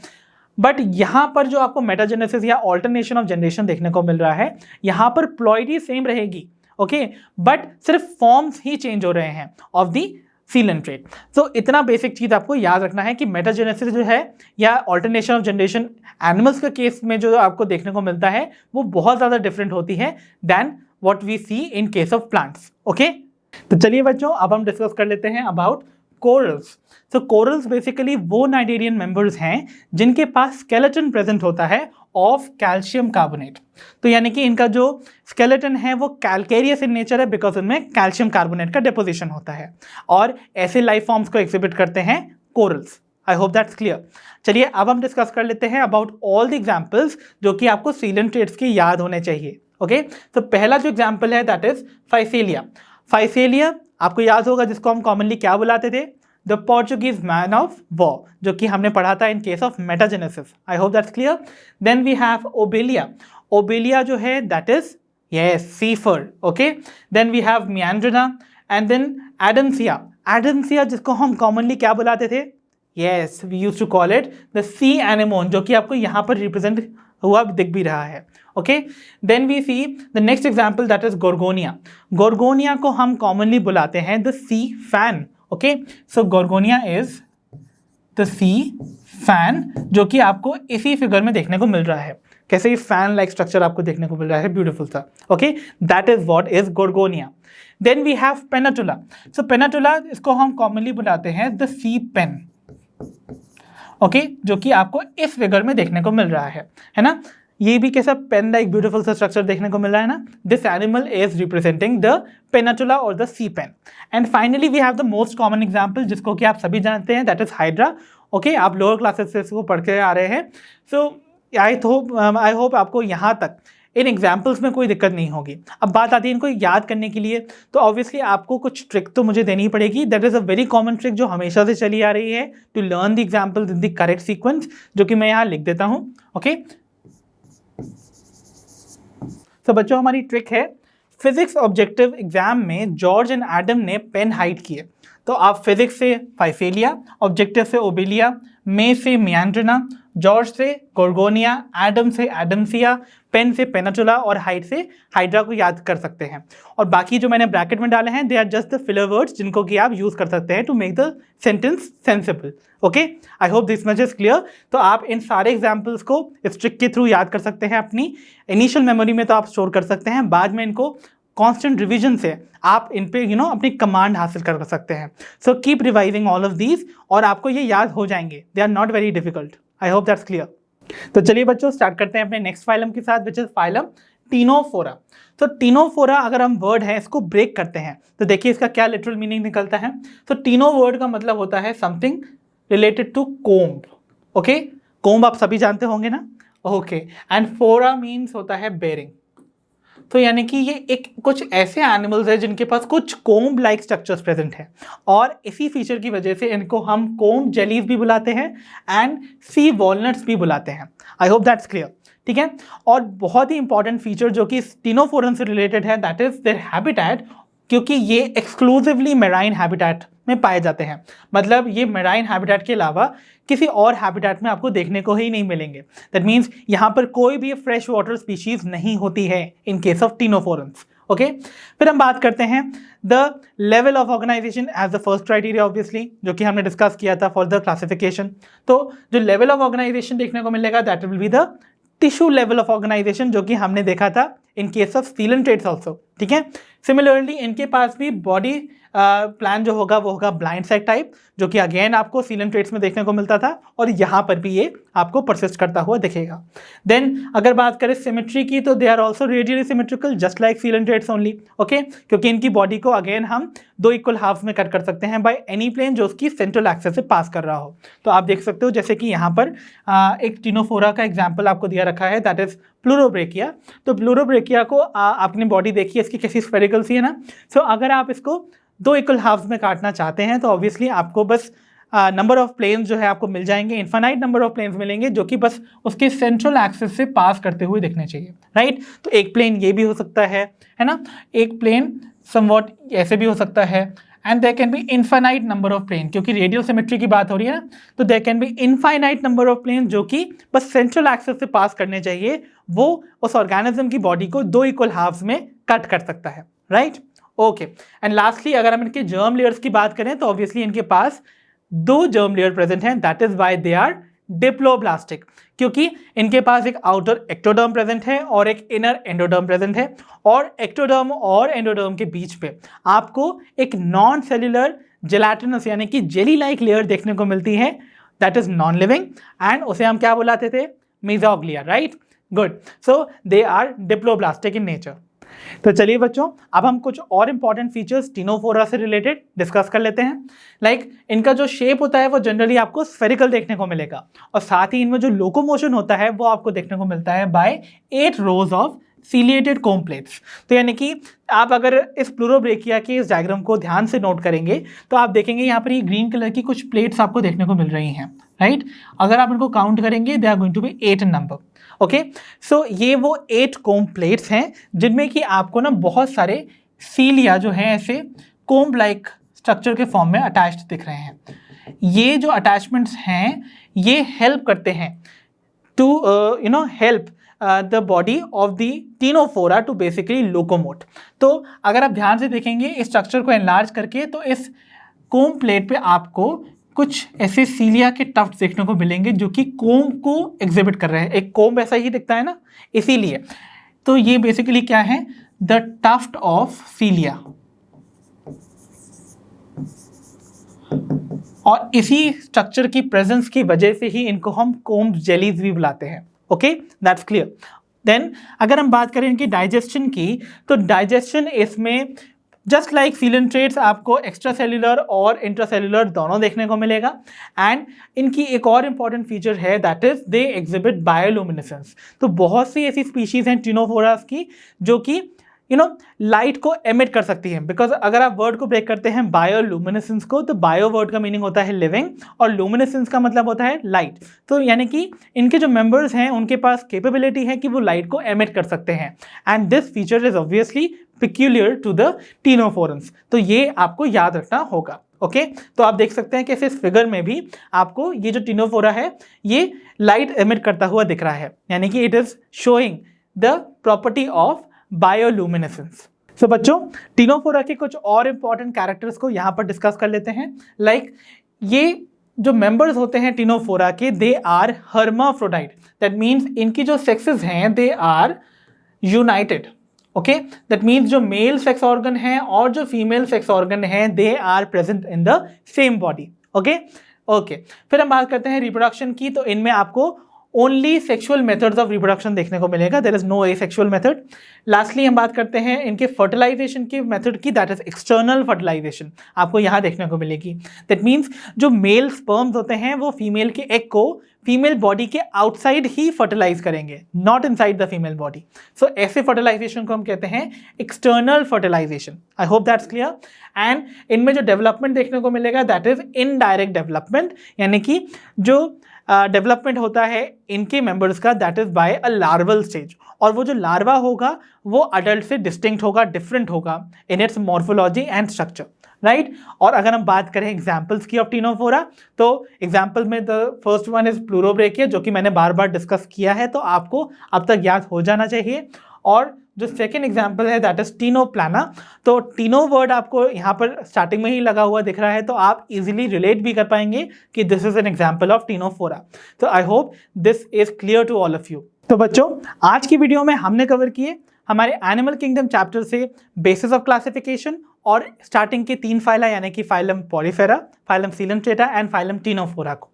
बट यहां पर जो आपको मेटाजेनेसिस या ऑल्टरनेशन ऑफ जनरेशन देखने को मिल रहा है, यहां पर प्लॉइडी सेम रहेगी, ओके, बट सिर्फ फॉर्म्स ही चेंज हो रहे हैं ऑफ दी सीलेंट्रेट। तो इतना बेसिक चीज आपको याद रखना है कि मेटाजेनेसिस जो है या ऑल्टरनेशन ऑफ जनरेशन एनिमल्स के केस में जो आपको देखने को मिलता है वो बहुत ज्यादा डिफरेंट होती है then what we see in case of plants. Okay, तो चलिए बच्चों अब हम डिस्कस कर लेते हैं अबाउट कोरल्स। तो कोरल्स बेसिकली वो नाइडेरियन मेंबर्स हैं जिनके पास स्केलेटन प्रेजेंट होता है ऑफ कैल्शियम कार्बोनेट। तो यानी कि इनका जो स्केलेटन है वो कैल्केरियस इन नेचर है, बिकॉज उनमें कैल्शियम कार्बोनेट का डिपोजिशन होता है, और ऐसे लाइफ फॉर्म्स को एग्जिबिट करते हैं corals. I hope that's clear. चलिए अब हम डिस्कस कर लेते हैं अबाउट ऑल द एग्जाम्पल्स जो कि आपको सीलेंट्रेट्स के याद होने चाहिए। ओके, तो पहला जो एग्जाम्पल है दैट इज फाइसेलिया। फाइसेलिया आपको याद होगा जिसको हम कॉमनली क्या बुलाते थे? The Portuguese man of war, जो कि हमने पढ़ा था in case of metagenesis. I hope that's clear. Then we have Obelia. Obelia जो है दैट इज यस सीफर, okay. Then we have Meandrina and then Adamsia. Adamsia जिसको हम कॉमनली क्या बुलाते थे? Yes, we used to call it the sea anemone, जो कि आपको यहाँ पर रिप्रेजेंट हुआ दिख भी रहा है। Okay, then we see the next example that is Gorgonia. Gorgonia को हम कॉमनली बुलाते हैं the sea fan. Okay, so Gorgonia is the sea fan, जो कि आपको इसी फिगर में देखने को मिल रहा है। कैसे ये फैन लाइक स्ट्रक्चर आपको देखने को मिल रहा है, ब्यूटीफुल सा। Okay, that is what is Gorgonia. Then we have Pennatula. So Pennatula इसको हम कॉमनली बुलाते हैं द सी पेन, ओके, जो कि आपको इस फिगर में देखने को मिल रहा है ना? ये भी कैसा पेन लाइक ब्यूटीफुल सा स्ट्रक्चर देखने को मिल रहा है ना? This animal is representing the Pennatula और the sea pen. And finally we have the most common example जिसको कि आप सभी जानते हैं, दैट इज हाइड्रा। ओके, आप लोअर क्लासेस से इसको पढ़ के आ रहे हैं। सो आई होप आपको यहाँ तक इन एग्जाम्पल्स में कोई दिक्कत नहीं होगी। अब बात आती है इनको याद करने के लिए, तो ऑब्वियसली आपको कुछ ट्रिक तो मुझे देनी ही पड़ेगी। That is a very common trick जो हमेशा से चली आ रही है to learn the examples in the correct sequence, जो कि मैं यहाँ लिख देता हूँ। ओके, तो बच्चों हमारी ट्रिक है, फिजिक्स ऑब्जेक्टिव एग्जाम में जॉर्ज एंड एडम ने पेन हाइड किए। तो आप फिजिक्स से फाइफेलिया, ऑब्जेक्टिव से ओबेलिया, मे से मियांड्रिना, जॉर्ज से गोर्गोनिया, एडम से एडम्सिया, पेन से पेनाटुला और हाइड से हाइड्रा को याद कर सकते हैं। और बाकी जो मैंने ब्रैकेट में डाले हैं they are just the filler words जिनको कि आप यूज कर सकते हैं to make the sentence sensible. Okay, I hope this much is clear. तो आप इन सारे एग्जाम्पल्स को इस ट्रिक के थ्रू याद कर सकते हैं अपनी इनिशियल मेमोरी में, तो आप स्टोर कर सकते हैं, बाद में इनको कॉन्स्टेंट रिविजन से आप इन पे अपनी कमांड हासिल कर सकते हैं। So keep revising all of these और आपको ये याद हो जाएंगे, they are not very difficult. I hope that's clear. तो चलिए बच्चों स्टार्ट करते हैं अपने नेक्स्ट फाइलम के साथ, विच इज फाइलम टीनोफोरा। तो टीनोफोरा अगर हम वर्ड है इसको ब्रेक करते हैं तो देखिए इसका क्या लिटरल मीनिंग निकलता है। तो टीनो वर्ड का मतलब होता है something related to comb. Okay, comb आप सभी जानते होंगे ना। ओके, एंड फोरा मीन्स होता है बेरिंग। तो यानी कि ये एक कुछ ऐसे एनिमल्स हैं जिनके पास कुछ कोम्ब लाइक स्ट्रक्चर्स प्रेजेंट है और इसी फीचर की वजह से इनको हम कोम्ब जेलीज भी बुलाते हैं एंड सी वॉलनट्स भी बुलाते हैं। आई होप दैट्स क्लियर। ठीक है, और बहुत ही इंपॉर्टेंट फीचर जो कि टीनोफोरन से रिलेटेड है दैट इज देयर हैबिटेट, क्योंकि ये एक्सक्लूसिवली मेराइन हैबिटेट में पाए जाते हैं। मतलब ये मेराइन हैबिटेट के अलावा किसी और हैबिटेट में आपको देखने को ही नहीं मिलेंगे। दैट मीन्स यहाँ पर कोई भी फ्रेश वाटर स्पीशीज नहीं होती है in case of ctenophores. Okay, फिर हम बात करते हैं the level of organisation as the first criteria obviously, जो कि हमने डिस्कस किया था फॉर द क्लासिफिकेशन। तो जो लेवल ऑफ ऑर्गेनाइजेशन देखने को मिलेगा that will be the tissue level of organisation, जो कि हमने देखा था in case of coelenterates also. ठीक है, सिमिलरली इनके पास भी बॉडी प्लान जो होगा वो होगा ब्लाइंड सेक टाइप, जो कि अगेन आपको सीलेंट्रेट्स में देखने को मिलता था और यहाँ पर भी ये आपको परसिस्ट करता हुआ दिखेगा। देन अगर बात करें सिमेट्री की तो they are also radially symmetrical just like coelenterates only. Okay, क्योंकि इनकी बॉडी को अगेन हम दो इक्वल हाफ में कट कर सकते हैं बाय एनी प्लेन जो उसकी सेंट्रल एक्सिस से पास कर रहा हो। तो आप देख सकते हो जैसे कि यहाँ पर एक टीनोफोरा का एग्जाम्पल आपको दिया रखा है दैट इज प्लूरोब्रेकिया। तो प्लूरोब्रेकिया को आपने बॉडी देखी है इसकी कैसी स्फेरिकल सी है ना। सो अगर आप इसको दो इक्वल हाफ्स में काटना चाहते हैं तो ऑब्वियसली आपको बस नंबर ऑफ प्लेन्स जो है आपको मिल जाएंगे, इनफाइनाइट नंबर ऑफ प्लेन्स मिलेंगे जो कि बस उसके सेंट्रल एक्सिस से पास करते हुए दिखने चाहिए, राइट। तो एक प्लेन ये भी हो सकता है ना, एक प्लेन समवॉट ऐसे भी हो सकता है and there can be infinite number of plane, क्योंकि रेडियल सिमेट्री की बात हो रही है ना, तो there can be infinite number of plane जो कि बस सेंट्रल एक्सिस से पास करने चाहिए, वो उस ऑर्गेनिज्म की बॉडी को दो इक्वल हाफ्स में कट कर सकता है, राइट। ओके, एंड लास्टली अगर हम इनके जर्म लेयर्स की बात करें तो ऑब्वियसली इनके पास दो जर्म लेयर प्रेजेंट हैं, that is why they are diploblastic, क्योंकि इनके पास एक आउटर एक्टोडर्म प्रेजेंट है और एक इनर एंडोडर्म प्रेजेंट है, और एक्टोडर्म और एंडोडर्म के बीच पे आपको एक नॉन सेल्यूलर जेलाटिनस यानी कि जेली लाइक लेयर देखने को मिलती है that is non living and उसे हम क्या बुलाते थे, mesoglea, right. Good, so they are diploblastic in nature. तो चलिए बच्चों अब हम कुछ और इंपॉर्टेंट फीचर्स टीनोफोरा से रिलेटेड डिस्कस कर लेते हैं। लाइक इनका जो शेप होता है वो जनरली आपको स्फेरिकल देखने को मिलेगा और साथ ही इनमें जो लोकोमोशन होता है वो आपको देखने को मिलता है by 8 rows of ciliated comb plates. तो यानी कि आप अगर इस प्लूरोब्रेकिया के इस डायग्राम को ध्यान से नोट करेंगे तो आप देखेंगे यहाँ पर ये ग्रीन कलर की कुछ प्लेट्स आपको देखने को मिल रही हैं, राइट। अगर आप इनको काउंट करेंगे they are going to be 8 in number. Okay, so ये वो 8 कोम प्लेट्स हैं जिनमें कि आपको ना बहुत सारे सीलिया जो हैं ऐसे कोम्ब लाइक स्ट्रक्चर के फॉर्म में अटैच्ड दिख रहे हैं। ये जो अटैचमेंट्स हैं ये हेल्प करते हैं to help the body of the Ctenophora to basically locomote. तो अगर आप ध्यान से देखेंगे इस स्ट्रक्चर को एनलार्ज करके तो इस कोम प्लेट पे आपको कुछ ऐसे सीलिया के टफ्ट देखने को मिलेंगे जो कि कोम्ब को एग्जिबिट कर रहे हैं। एक कोम्ब ऐसा ही दिखता है ना, इसीलिए तो ये बेसिकली क्या है, द टफ्ट ऑफ सीलिया, और इसी स्ट्रक्चर की प्रेजेंस की वजह से ही इनको हम कोम्ब जेलीज भी बुलाते हैं। Okay, that's clear. देन अगर हम बात करें इनकी डाइजेशन की तो डाइजेशन इसमें जस्ट लाइक सीलेंट्रेट्स आपको एक्स्ट्रा सेल्यूलर और इंट्रासेल्यूलर दोनों देखने को मिलेगा एंड इनकी एक और इंपॉर्टेंट फीचर है that is they exhibit bioluminescence. तो बहुत सी ऐसी स्पीशीज हैं टीनोफोरास की जो कि लाइट को एमिट कर सकती हैं, बिकॉज अगर आप वर्ड को ब्रेक करते हैं बायोलुमिनेसेंस को तो बायो वर्ड का मीनिंग होता है लिविंग और लुमिनेसेंस का मतलब होता है लाइट। तो यानी कि इनके जो मेंबर्स हैं उनके पास कैपेबिलिटी है कि वो लाइट को एमिट कर सकते हैं and this feature is obviously peculiar to the टीनोफोरन्स। तो ये आपको याद रखना होगा। ओके तो आप देख सकते हैं कि इस फिगर में भी आपको ये जो टिनोफोरा है ये लाइट एमिट करता हुआ दिख रहा है, यानी कि it is showing the property of bioluminescence. So बच्चों टिनोफोरा के कुछ और इंपॉर्टेंट कैरेक्टर्स को यहाँ पर डिस्कस कर लेते हैं। लाइक ये जो मेंबर्स होते हैं टिनोफोरा के, they are hermaphrodite, that means इनकी जो सेक्सेस हैं they are united. Okay that means जो मेल सेक्स ऑर्गन है और जो फीमेल सेक्स ऑर्गन है they are present in the same body. Okay फिर हम बात करते हैं रिप्रोडक्शन की, तो इनमें आपको only sexual methods of reproduction देखने को मिलेगा, there is no asexual method. Lastly हम बात करते हैं इनके फर्टिलाइजेशन की मेथड की, दैट इज एक्सटर्नल फर्टिलाइजेशन, आपको यहाँ देखने को मिलेगी। दैट मीन्स जो मेल स्पर्म्स होते हैं वो फीमेल के एग को फीमेल बॉडी के आउटसाइड ही फर्टिलाइज करेंगे, not inside the female body. So ऐसे फर्टिलाइजेशन को हम कहते हैं external fertilization. I hope that's clear. And इनमें जो डेवलपमेंट देखने को मिलेगा दैट इज इनडायरेक्ट डेवलपमेंट, यानी कि जो डेवलपमेंट होता है इनके मेंबर्स का that is by a larval stage, और वो जो लार्वा होगा वो अडल्ट से डिस्टिंक्ट होगा, डिफरेंट होगा in its morphology and structure, right. और अगर हम बात करें एग्जाम्पल्स की ऑफ टिनोफोरा, तो एग्जाम्पल में the first one is Pleurobrachia, जो कि मैंने बार बार डिस्कस किया है, तो आपको अब तक याद हो जाना चाहिए। और जो सेकेंड एग्जाम्पल है दैट इज टिनोप्लाना, तो टिनो वर्ड आपको यहाँ पर स्टार्टिंग में ही लगा हुआ दिख रहा है, तो आप इजीली रिलेट भी कर पाएंगे कि this is an example of Ctenophora. तो I hope this is clear to all of you. तो बच्चों आज की वीडियो में हमने कवर किए हमारे एनिमल किंगडम चैप्टर से बेसिस ऑफ क्लासिफिकेशन और स्टार्टिंग के 3 फाइला, यानी कि phylum Porifera, phylum Coelenterata and phylum Ctenophora को।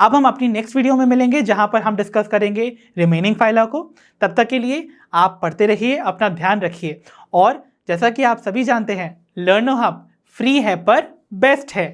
अब हम अपनी नेक्स्ट वीडियो में मिलेंगे जहां पर हम डिस्कस करेंगे रिमेनिंग फाइला को। तब तक के लिए आप पढ़ते रहिए, अपना ध्यान रखिए, और जैसा कि आप सभी जानते हैं लर्नो हब फ्री है पर बेस्ट है।